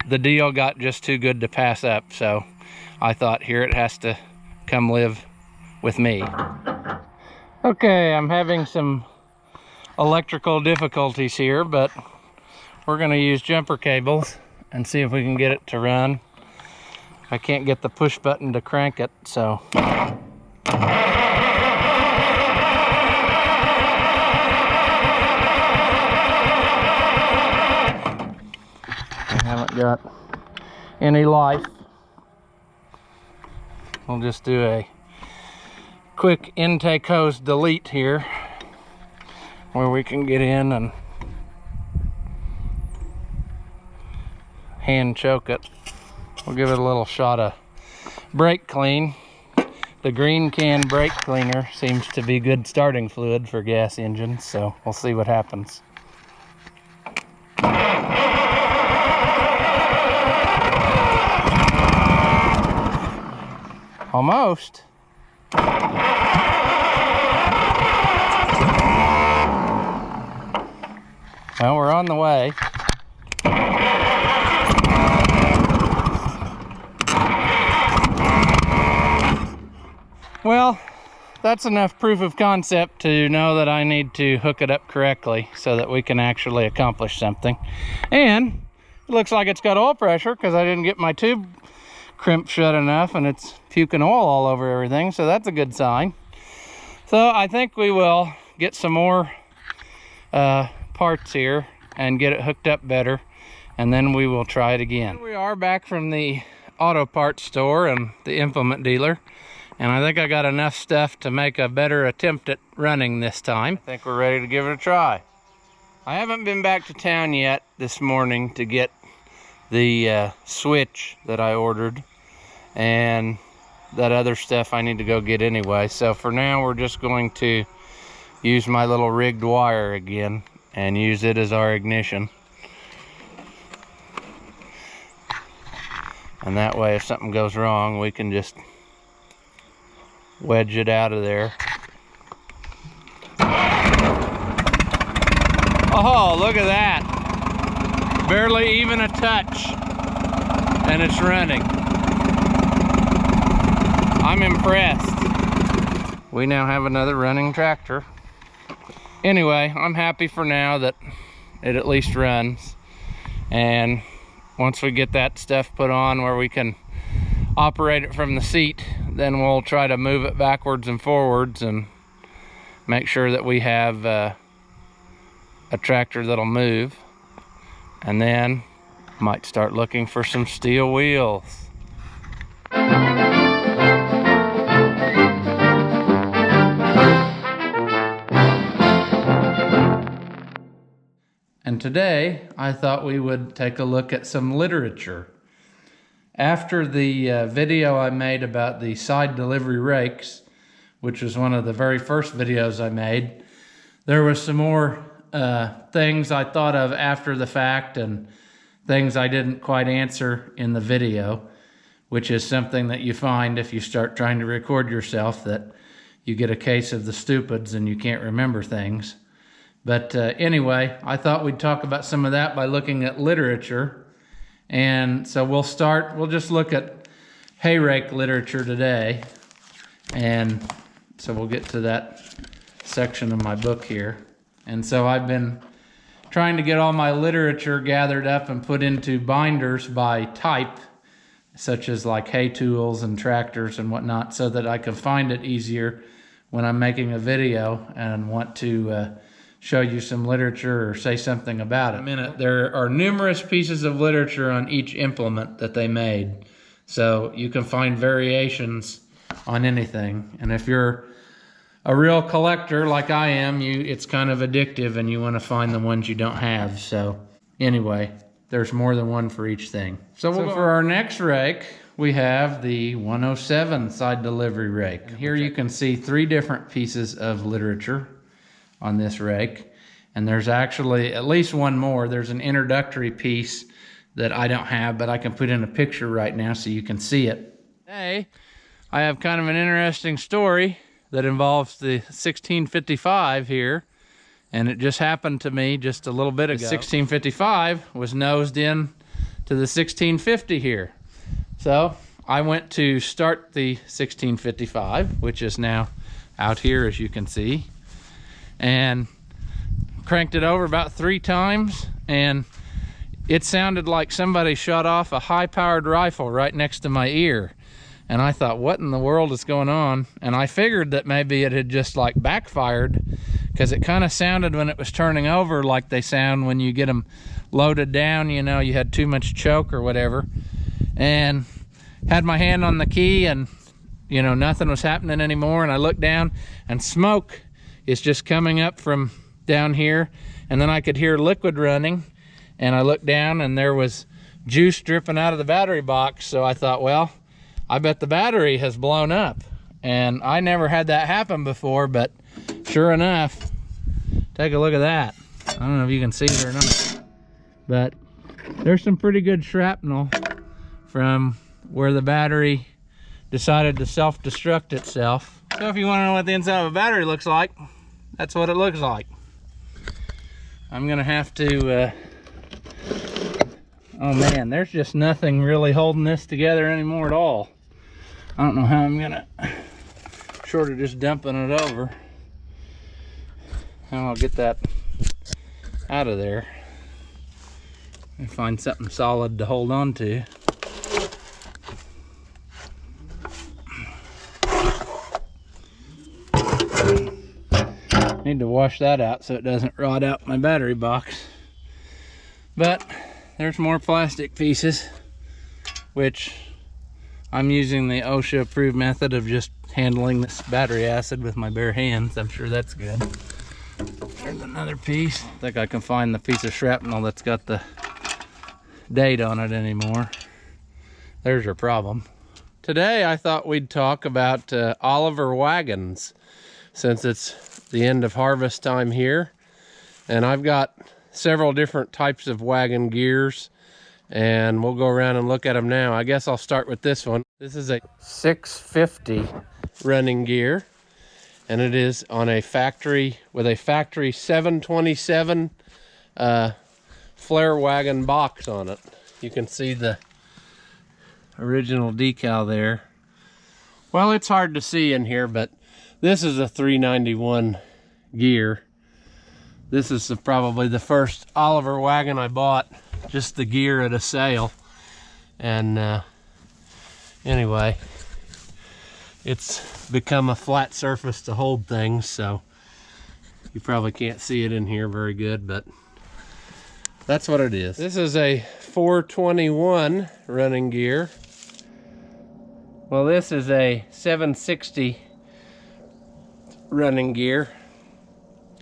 the deal got just too good to pass up. So I thought, here it has to come live with me. Okay, I'm having some electrical difficulties here, but we're going to use jumper cables and see if we can get it to run. I can't get the push button to crank it, so got any life. We'll just do a quick intake hose delete here, where we can get in and hand choke it. We'll give it a little shot of brake clean. The green can brake cleaner seems to be good starting fluid for gas engines, so we'll see what happens. Almost. Well, we're on the way. Well, that's enough proof of concept to know that I need to hook it up correctly so that we can actually accomplish something. And it looks like it's got oil pressure because I didn't get my tube crimped shut enough and it's puking oil all over everything, so that's a good sign. So I think we will get some more parts here and get it hooked up better, and then we will try it again. Here we are back from the auto parts store and the implement dealer, and I think I got enough stuff to make a better attempt at running this time. I think we're ready to give it a try. I haven't been back to town yet this morning to get the switch that I ordered and that other stuff I need to go get anyway. So for now, we're just going to use my little rigged wire again and use it as our ignition. And that way, if something goes wrong, we can just wedge it out of there. Oh, look at that. Barely even a touch. And it's running. I'm impressed. We now have another running tractor. Anyway, I'm happy for now that it at least runs. And once we get that stuff put on where we can operate it from the seat, then we'll try to move it backwards and forwards and make sure that we have a tractor that'll move. And then might start looking for some steel wheels. And today I thought we would take a look at some literature. After the video I made about the side delivery rakes, which was one of the very first videos I made, there was some more things I thought of after the fact and things I didn't quite answer in the video, which is something that you find if you start trying to record yourself, that you get a case of the stupids and you can't remember things. But anyway, I thought we'd talk about some of that by looking at literature. And so we'll just look at hay rake literature today. And so we'll get to that section of my book here. And so I've been trying to get all my literature gathered up and put into binders by type, such as like hay tools and tractors and whatnot, so that I can find it easier when I'm making a video and want to show you some literature or say something about it. In a minute, there are numerous pieces of literature on each implement that they made, so you can find variations on anything. And if you're a real collector like I am, it's kind of addictive and you want to find the ones you don't have. So anyway, there's more than one for each thing. So for our next rake, we have the 107 side delivery rake. And here you can see 3 different pieces of literature on this rake, and there's actually at least one more. There's an introductory piece that I don't have, but I can put in a picture right now so you can see it. Today, I have kind of an interesting story that involves the 1655 here, and it just happened to me just a little bit ago. The 1655 was nosed in to the 1650 here. So I went to start the 1655, which is now out here, as you can see, and cranked it over about 3 times, and it sounded like somebody shot off a high-powered rifle right next to my ear. And I thought, what in the world is going on? And I figured that maybe it had just like backfired, because it kind of sounded when it was turning over like they sound when you get them loaded down, you know, you had too much choke or whatever. And had my hand on the key, and you know, nothing was happening anymore. And I looked down and smoke is just coming up from down here, and then I could hear liquid running, and I looked down and there was juice dripping out of the battery box. So I thought, well, I bet the battery has blown up. And I never had that happen before, but sure enough, take a look at that. I don't know if you can see it or not, but there's some pretty good shrapnel from where the battery decided to self-destruct itself. So if you want to know what the inside of a battery looks like, that's what it looks like. I'm gonna have to oh man, there's just nothing really holding this together anymore at all. I don't know how I'm gonna, short of just dumping it over, how I'll get that out of there and find something solid to hold on to. Need to wash that out so it doesn't rot out my battery box. But there's more plastic pieces, which I'm using the OSHA approved method of just handling this battery acid with my bare hands. I'm sure that's good. There's another piece. I think I can find the piece of shrapnel that's got the date on it anymore. There's your problem. Today I thought we'd talk about Oliver wagons, since it's the end of harvest time here, and I've got several different types of wagon gears, and we'll go around and look at them now. I guess I'll start with this one. This is a 650 running gear, and it is on a factory, with a factory 727 flare wagon box on it. You can see the original decal there. Well, it's hard to see in here, but this is a 391 gear. This is probably the first Oliver wagon I bought, just the gear at a sale. And anyway, it's become a flat surface to hold things, so you probably can't see it in here very good, but that's what it is. This is a 421 running gear. Well, this is a 760 running gear,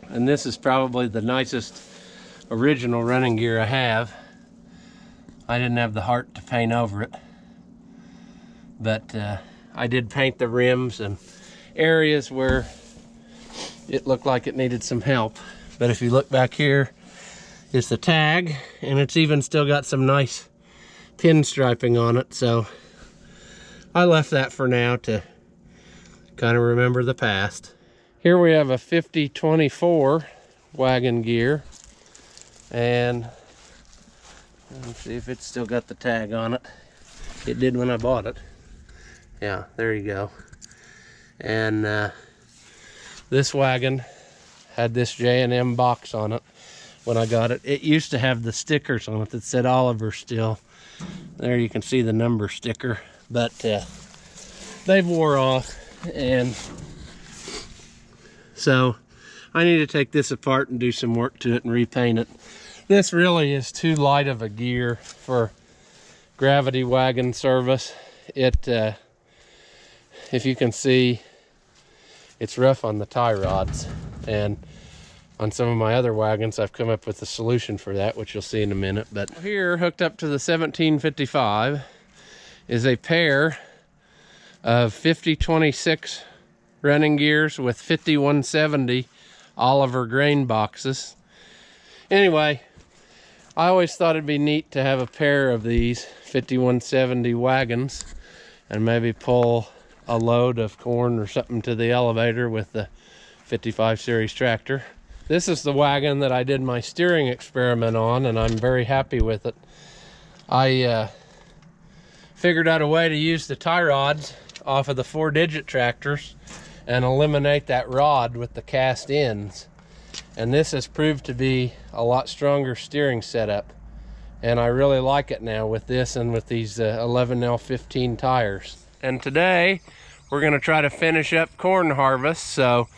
and this is probably the nicest original running gear I have. I didn't have the heart to paint over it, but I did paint the rims and areas where it looked like it needed some help. But if you look back here, it's the tag, and it's even still got some nice pinstriping on it, so I left that for now to kind of remember the past. Here we have a 5024 wagon gear, and let's see if it's still got the tag on it. It did when I bought it. Yeah, there you go. And this wagon had this J&M box on it when I got it. It used to have the stickers on it that said Oliver still. There you can see the number sticker, but they've wore off, and so I need to take this apart and do some work to it and repaint it. This really is too light of a gear for gravity wagon service. It, if you can see, it's rough on the tie rods, and on some of my other wagons I've come up with a solution for that, which you'll see in a minute. But here, hooked up to the 1755, is a pair of 5026 running gears with 5170 Oliver grain boxes. Anyway, I always thought it'd be neat to have a pair of these 5170 wagons and maybe pull a load of corn or something to the elevator with the 55 series tractor. This is the wagon that I did my steering experiment on, and I'm very happy with it. I figured out a way to use the tie rods off of the 4-digit tractors and eliminate that rod with the cast ends. And this has proved to be a lot stronger steering setup. And I really like it now with this and with these 11L15 tires. And today we're gonna try to finish up corn harvest. So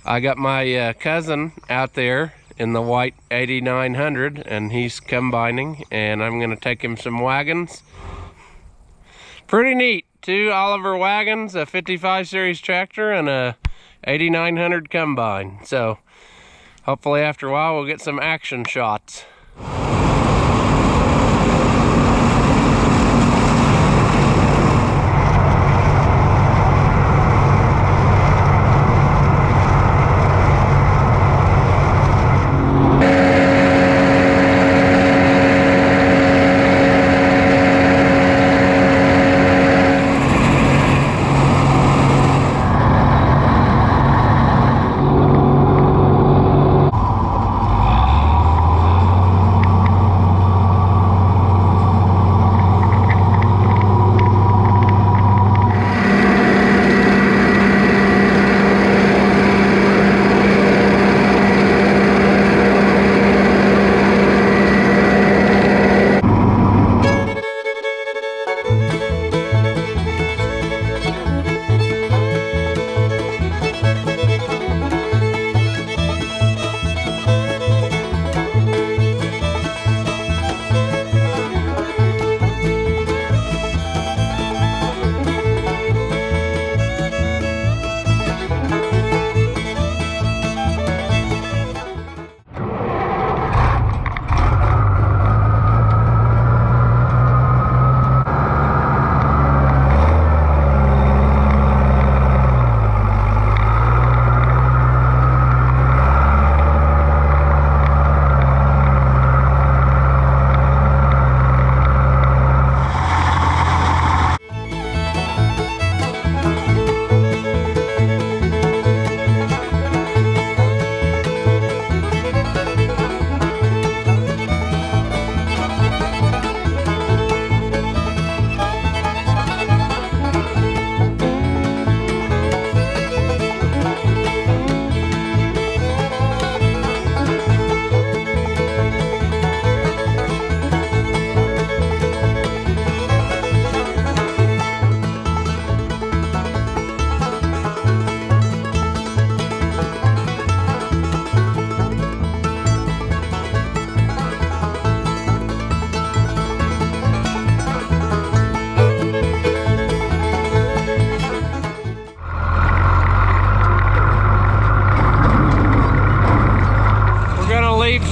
I got my cousin out there in the white 8900, and he's combining, and I'm gonna take him some wagons. Pretty neat. 2 Oliver wagons, a 55 series tractor, and a 8900 combine. So hopefully after a while we'll get some action shots.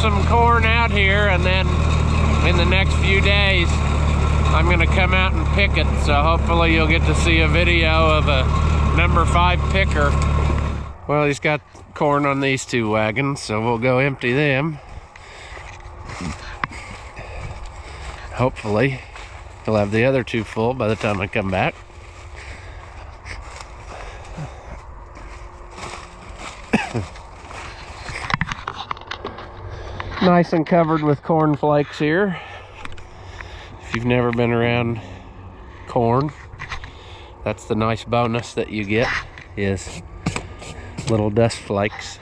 Some corn out here, and then in the next few days I'm gonna come out and pick it, so hopefully you'll get to see a video of a number 5 picker. Well, he's got corn on these 2 wagons, so we'll go empty them. Hopefully he'll have the other 2 full by the time I come back. Nice and covered with corn flakes here. If you've never been around corn, that's the nice bonus that you get, is little dust flakes.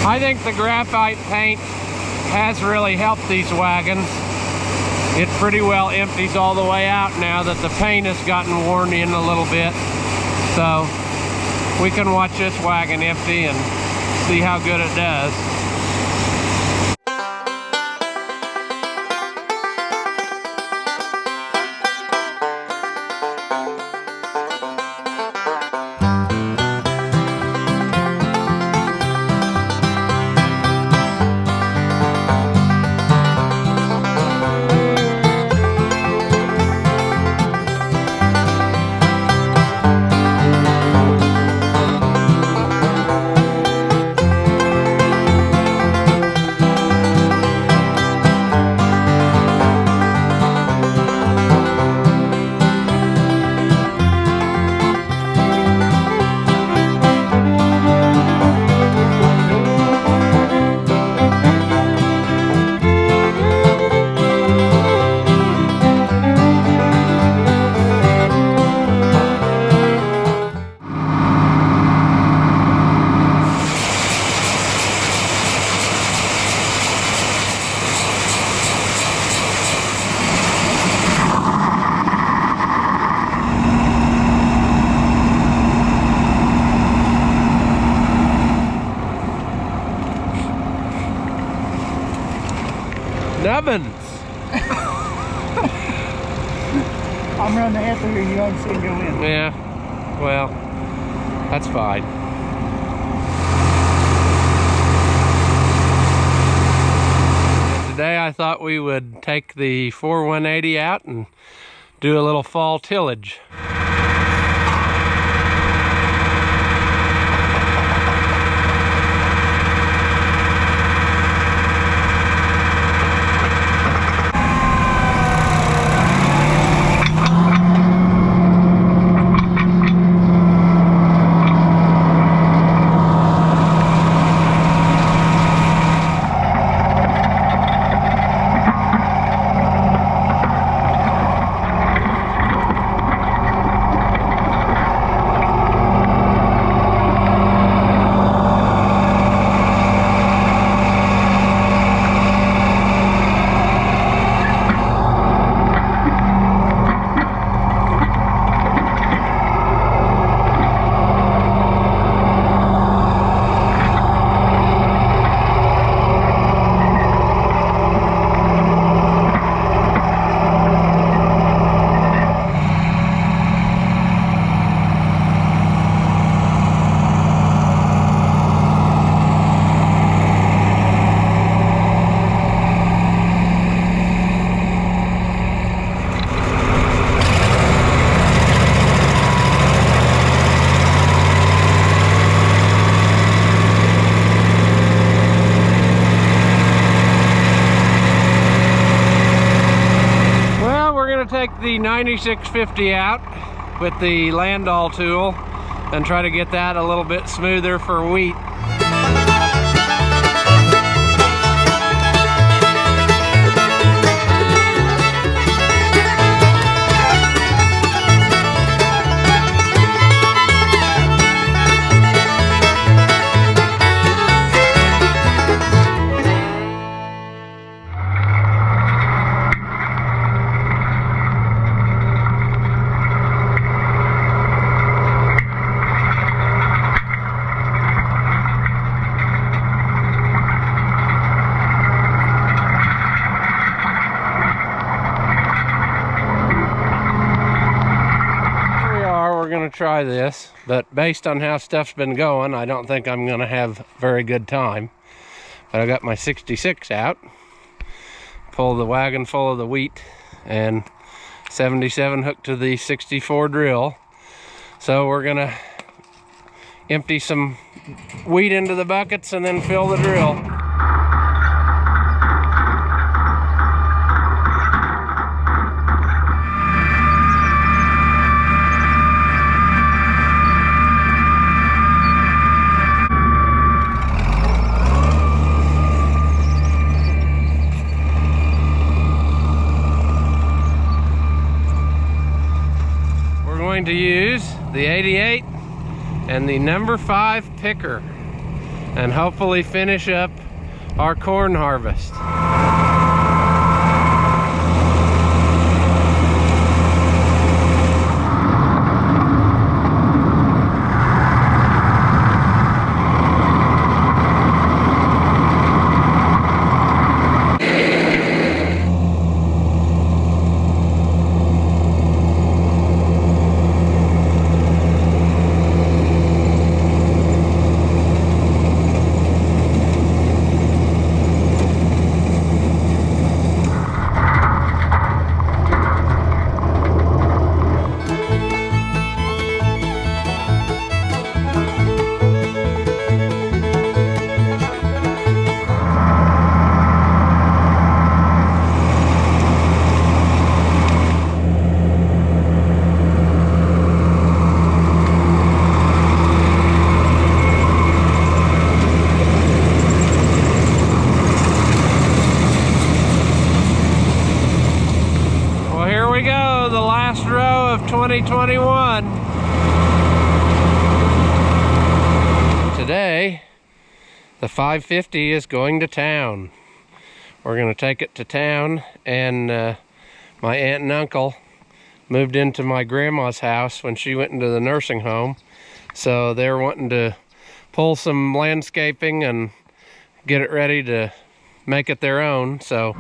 I think the graphite paint has really helped these wagons. It pretty well empties all the way out now that the paint has gotten worn in a little bit. So we can watch this wagon empty and see how good it does. Nubbins. I'm running after here, you ought to see him go in. Yeah, well, that's fine. Today I thought we would take the 4180 out and do a little fall tillage. Take the 9650 out with the Landall tool and try to get that a little bit smoother for wheat. Try this, but based on how stuff's been going, I don't think I'm gonna have very good time. But I got my 66 out, pull the wagon full of the wheat, and 77 hooked to the 64 drill. So we're gonna empty some wheat into the buckets and then fill the drill. To use the 88 and the number 5 picker and hopefully finish up our corn harvest. The last row of 2021. Today, the 550 is going to town. We're going to take it to town, and my aunt and uncle moved into my grandma's house when she went into the nursing home. So they're wanting to pull some landscaping and get it ready to make it their own. So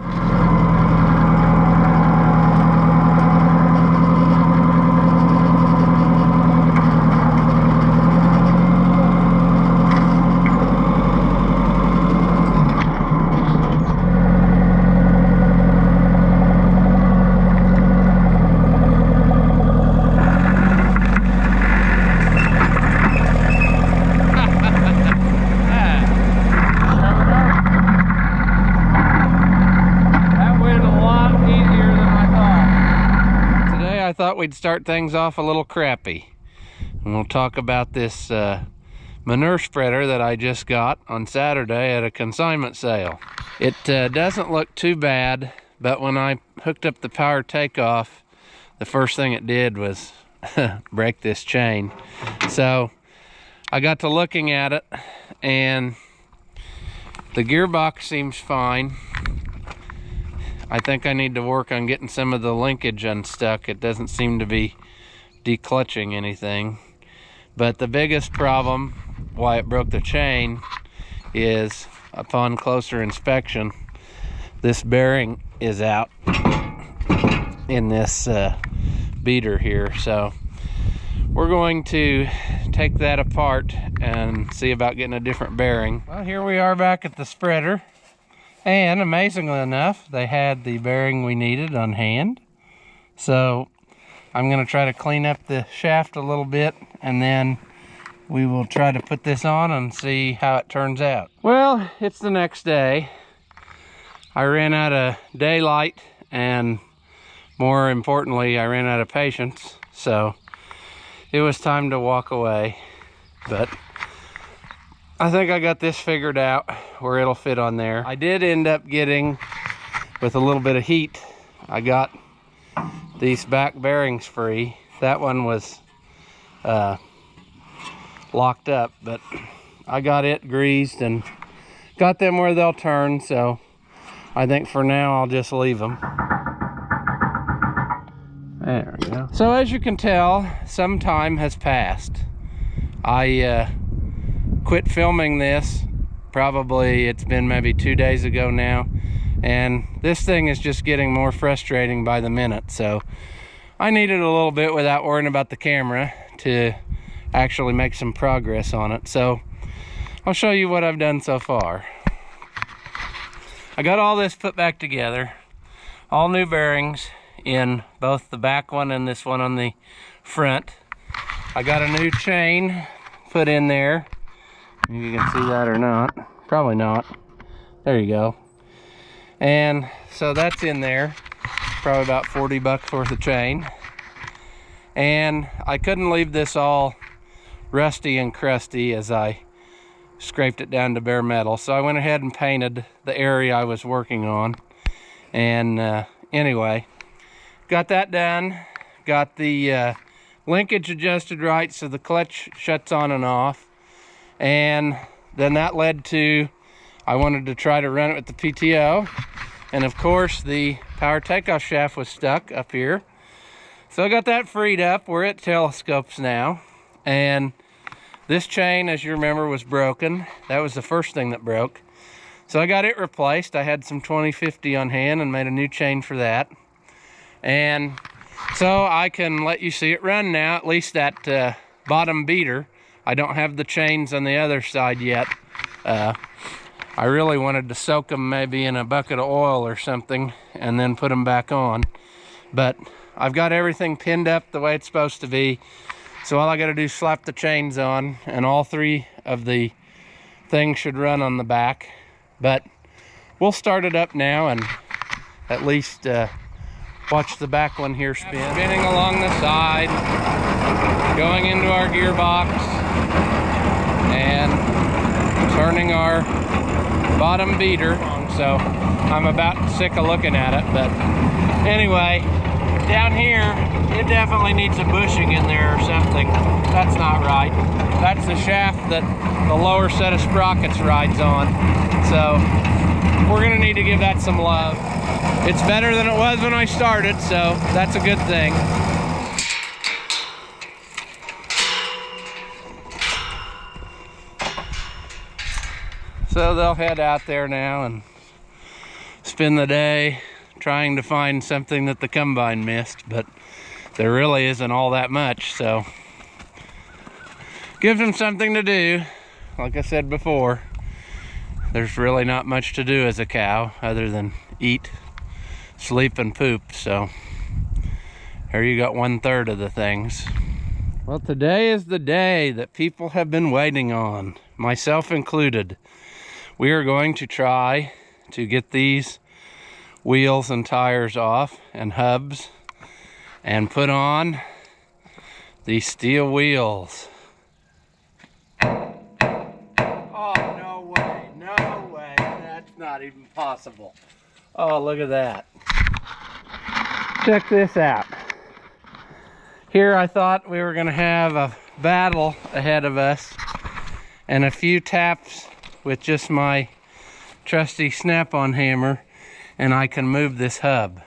thought we'd start things off a little crappy. And we'll talk about this manure spreader that I just got on Saturday at a consignment sale. It doesn't look too bad, but when I hooked up the power takeoff, the first thing it did was break this chain. So I got to looking at it, and the gearbox seems fine. I think I need to work on getting some of the linkage unstuck. It doesn't seem to be declutching anything. But the biggest problem why it broke the chain is, upon closer inspection, this bearing is out in this beater here. So we're going to take that apart and see about getting a different bearing. Well, here we are back at the spreader, and amazingly enough, they had the bearing we needed on hand. So I'm going to try to clean up the shaft a little bit, and then we will try to put this on and see how it turns out. Well, it's the next day. I ran out of daylight, and more importantly, I ran out of patience. So it was time to walk away. But I think I got this figured out where it'll fit on there. I did end up getting, with a little bit of heat, I got these back bearings free. That one was locked up, but I got it greased and got them where they'll turn. So I think for now I'll just leave them. There we go. So as you can tell, some time has passed. I quit filming this, probably it's been maybe 2 days ago now, and this thing is just getting more frustrating by the minute. So I needed a little bit without worrying about the camera to actually make some progress on it. So I'll show you what I've done so far. I got all this put back together, all new bearings in both the back one and this one on the front. I got a new chain put in there. If you can see that or not, probably not. There you go. And so that's in there, probably about 40 bucks worth of chain. And I couldn't leave this all rusty and crusty as I scraped it down to bare metal, so I went ahead and painted the area I was working on. And anyway, got that done, got the linkage adjusted right so the clutch shuts on and off, and then that led to, I wanted to try to run it with the PTO, and of course the power takeoff shaft was stuck up here. So I got that freed up where it telescopes now. And this chain, as you remember, was broken. That was the first thing that broke. So I got it replaced. I had some 2050 on hand and made a new chain for that. And so I can let you see it run now, at least that bottom beater. I don't have the chains on the other side yet. I really wanted to soak them maybe in a bucket of oil or something and then put them back on. But I've got everything pinned up the way it's supposed to be. So all I got to do is slap the chains on, and all three of the things should run on the back. But we'll start it up now and at least watch the back one here spin. Spinning along the side, going into our gearbox, and turning our bottom beater. So I'm about sick of looking at it, but anyway, down here, it definitely needs a bushing in there or something. That's not right. That's the shaft that the lower set of sprockets rides on. So we're gonna need to give that some love. It's better than it was when I started, so that's a good thing. So they'll head out there now and spend the day trying to find something that the combine missed, but there really isn't all that much, so gives them something to do. Like I said before, there's really not much to do as a cow other than eat, sleep, and poop. So here you got 1/3 of the things. Well, today is the day that people have been waiting on, myself included. We are going to try to get these wheels and tires off and hubs and put on these steel wheels. Oh, no way, no way, that's not even possible. Oh, look at that. Check this out. Here I thought we were gonna have a battle ahead of us and a few taps with just my trusty snap-on hammer and I can move this hub.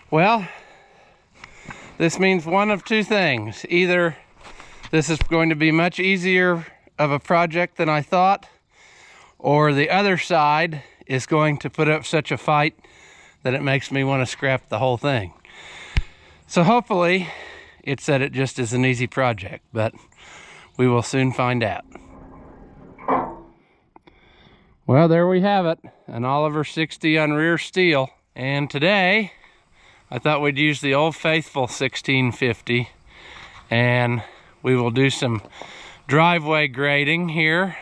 Well, this means one of two things. Either this is going to be much easier of a project than I thought, or the other side is going to put up such a fight that it makes me want to scrap the whole thing. So hopefully it said it just is an easy project, but we will soon find out. Well, there we have it, an Oliver 60 on rear steel. And today I thought we'd use the old faithful 1650, and we will do some driveway grading here.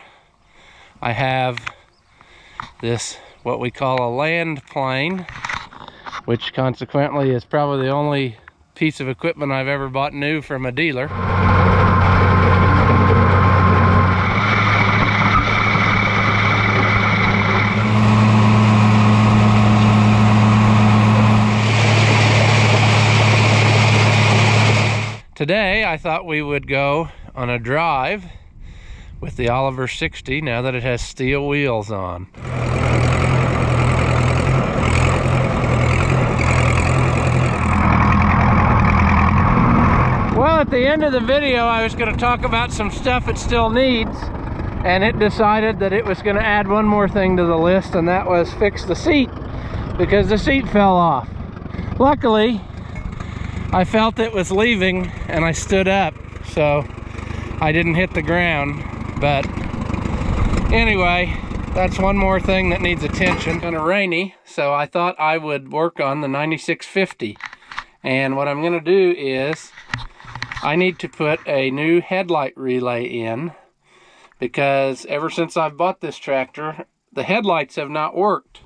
I have this, what we call a land plane, which consequently is probably the only piece of equipment I've ever bought new from a dealer. Today, I thought we would go on a drive with the Oliver 60 now that it has steel wheels on. Well, at the end of the video, I was going to talk about some stuff it still needs, and it decided that it was going to add one more thing to the list, and that was fix the seat, because the seat fell off. Luckily, I felt it was leaving and I stood up, so I didn't hit the ground. But anyway, that's one more thing that needs attention. Kind of rainy, so I thought I would work on the 9650. And what I'm gonna do is I need to put a new headlight relay in, because ever since I've bought this tractor, the headlights have not worked.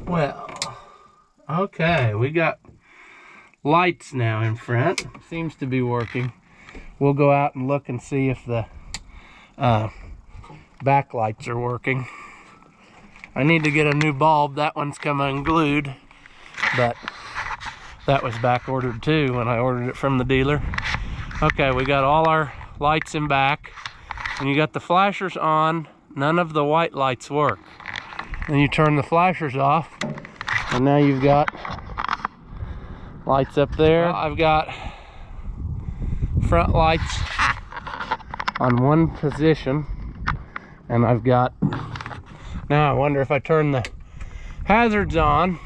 Well, okay, we got lights now in front. Seems to be working. We'll go out and look and see if the back lights are working. I need to get a new bulb. That one's come unglued, but that was back ordered too when I ordered it from the dealer. Okay, we got all our lights in back, and you got the flashers on. None of the white lights work. Then you turn the flashers off, and now you've got lights up there. Well, I've got front lights on one position, and I've got, now I wonder if I turn the hazards on,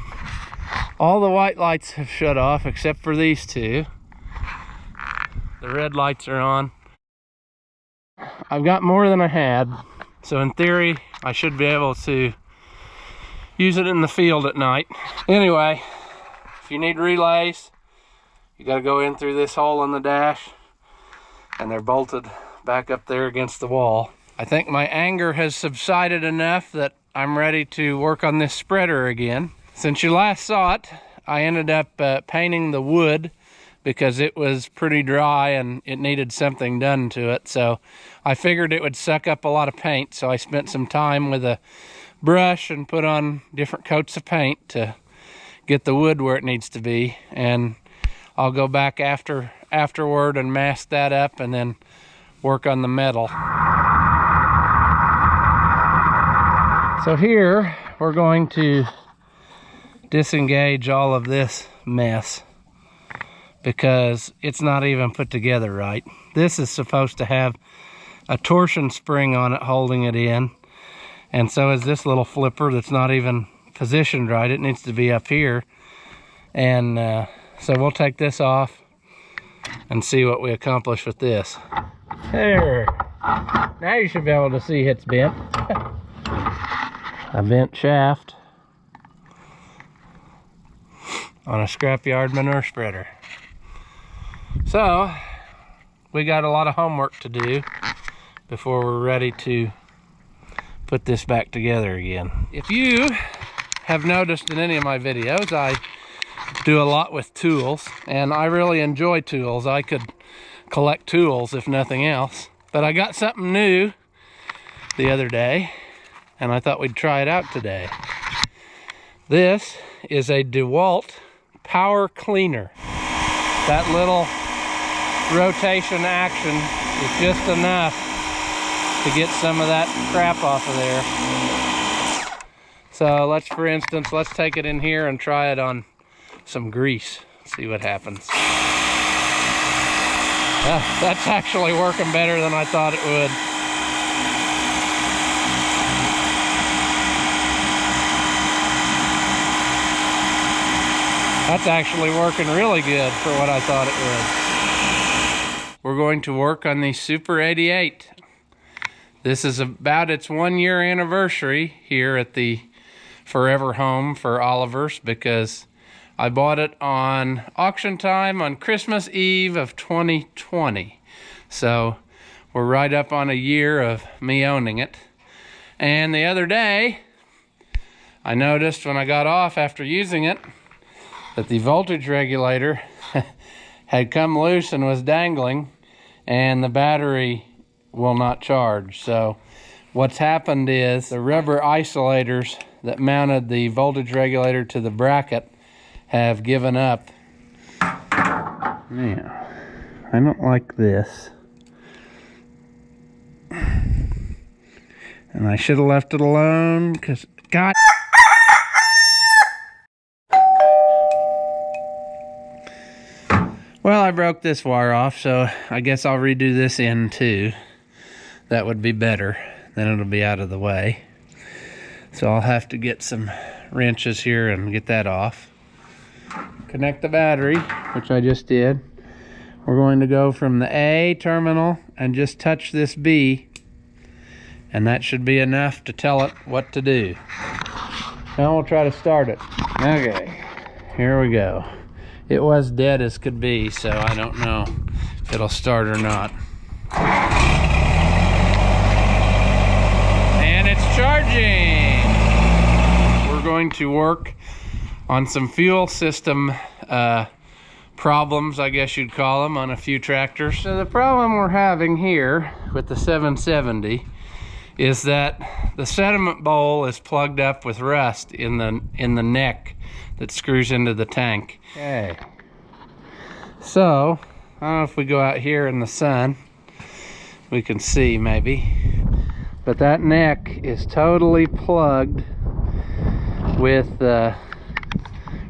all the white lights have shut off except for these two. The red lights are on. I've got more than I had, so in theory I should be able to use it in the field at night. Anyway, if you need relays, you got to go in through this hole in the dash, and they're bolted back up there against the wall. I think my anger has subsided enough that I'm ready to work on this spreader again. Since you last saw it, I ended up painting the wood because it was pretty dry and it needed something done to it. So I figured it would suck up a lot of paint, so I spent some time with a brush and put on different coats of paint to get the wood where it needs to be, and I'll go back afterward and mask that up and then work on the metal. So here we're going to disengage all of this mess because it's not even put together right. This is supposed to have a torsion spring on it holding it in, and so is this little flipper that's not even positioned right. It needs to be up here, and so we'll take this off and see what we accomplish with this. There, now you should be able to see it's bent. A bent shaft on a scrapyard manure spreader. So we got a lot of homework to do before we're ready to put this back together again. If you have noticed in any of my videos, I do a lot with tools, and I really enjoy tools. I could collect tools if nothing else. But I got something new the other day, and I thought we'd try it out today. This is a DeWalt power cleaner. That little rotation action is just enough to get some of that crap off of there. So for instance, let's take it in here and try it on some grease. See what happens. That's actually working better than I thought it would. That's actually working really good for what I thought it would. We're going to work on the Super 88. This is about its 1-year anniversary here at the Forever Home for Oliver's, because I bought it on auction time on Christmas Eve of 2020. So we're right up on a year of me owning it. And the other day, I noticed when I got off after using it, that the voltage regulator had come loose and was dangling, and the battery will not charge. So what's happened is the rubber isolators that mounted the voltage regulator to the bracket have given up. Now, I don't like this. And I should have left it alone, because God. Well, I broke this wire off, so I guess I'll redo this end too. That would be better. Then it'll be out of the way. So I'll have to get some wrenches here and get that off. Connect the battery, which I just did. We're going to go from the A terminal and just touch this B, and that should be enough to tell it what to do. Now we'll try to start it. Okay, here we go. It was dead as could be, so I don't know if it'll start or not. And it's charging! We're going to work on some fuel system problems, I guess you'd call them, on a few tractors. So the problem we're having here with the 770 is that the sediment bowl is plugged up with rust in the neck that screws into the tank. Okay. So, I don't know if we go out here in the sun, we can see maybe, but that neck is totally plugged with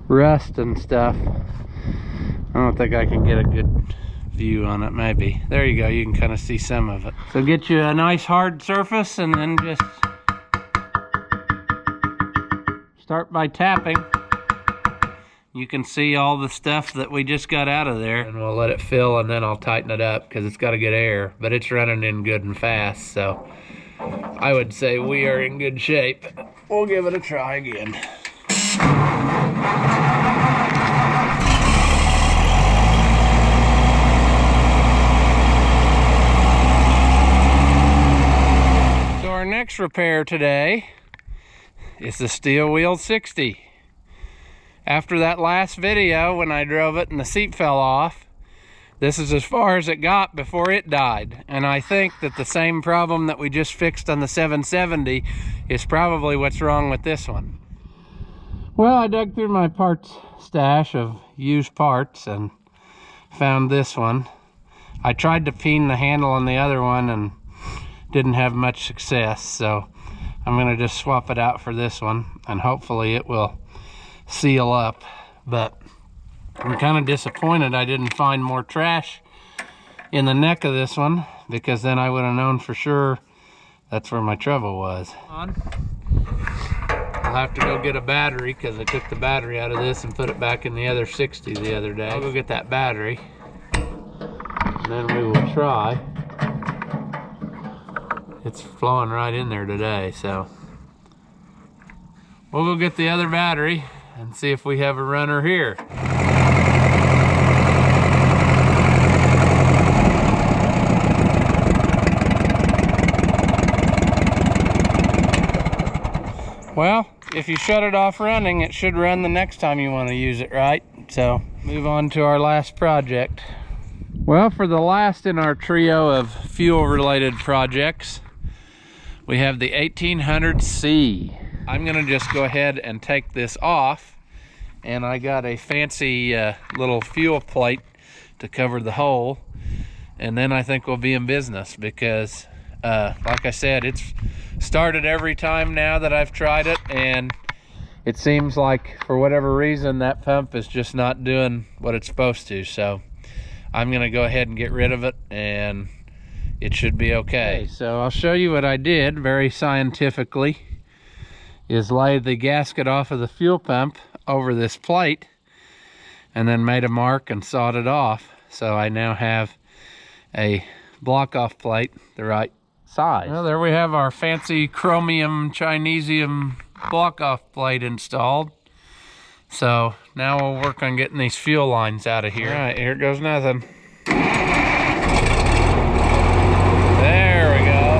rust and stuff. I don't think I can get a good view on it. Maybe. There you go, you can kind of see some of it. So get you a nice hard surface and then just start by tapping. You can see all the stuff that we just got out of there, and we'll let it fill, and then I'll tighten it up because it's got to get air, but it's running in good and fast, so I would say we are in good shape. We'll give it a try again. So our next repair today is the Steel Wheel 60. After that last video when I drove it and the seat fell off, this is as far as it got before it died. And I think that the same problem that we just fixed on the 770 is probably what's wrong with this one. Well, I dug through my parts stash of used parts and found this one. I tried to peen the handle on the other one and didn't have much success, so I'm going to just swap it out for this one, and hopefully it will seal up. But I'm kind of disappointed I didn't find more trash in the neck of this one, because then I would have known for sure that's where my trouble was. I'll have to go get a battery, because I took the battery out of this and put it back in the other 60 the other day. I'll go get that battery, and then we will try. It's flowing right in there today, so we'll go get the other battery and see if we have a runner here. Well, if you shut it off running, it should run the next time you want to use it, right? So, move on to our last project. Well, for the last in our trio of fuel-related projects, we have the 1800C. I'm gonna just go ahead and take this off, and I got a fancy little fuel plate to cover the hole, and then I think we'll be in business because, like I said, it's started every time now that I've tried it, and it seems like for whatever reason that pump is just not doing what it's supposed to. So I'm gonna go ahead and get rid of it, and it should be okay. So I'll show you what I did very scientifically, is lay the gasket off of the fuel pump over this plate and then made a mark and sawed it off. So I now have a block off plate the right size. Well, there we have our fancy chromium Chinesium block off plate installed. So now we'll work on getting these fuel lines out of here. All right, here goes nothing. There we go.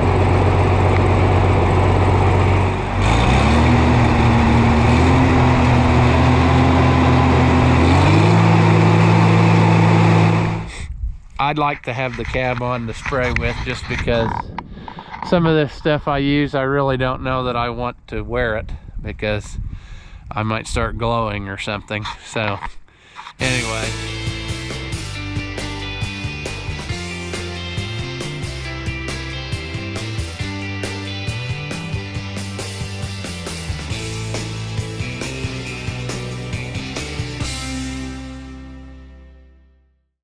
I'd like to have the cab on to spray with, just because some of this stuff I use, I really don't know that I want to wear it because I might start glowing or something. So anyway,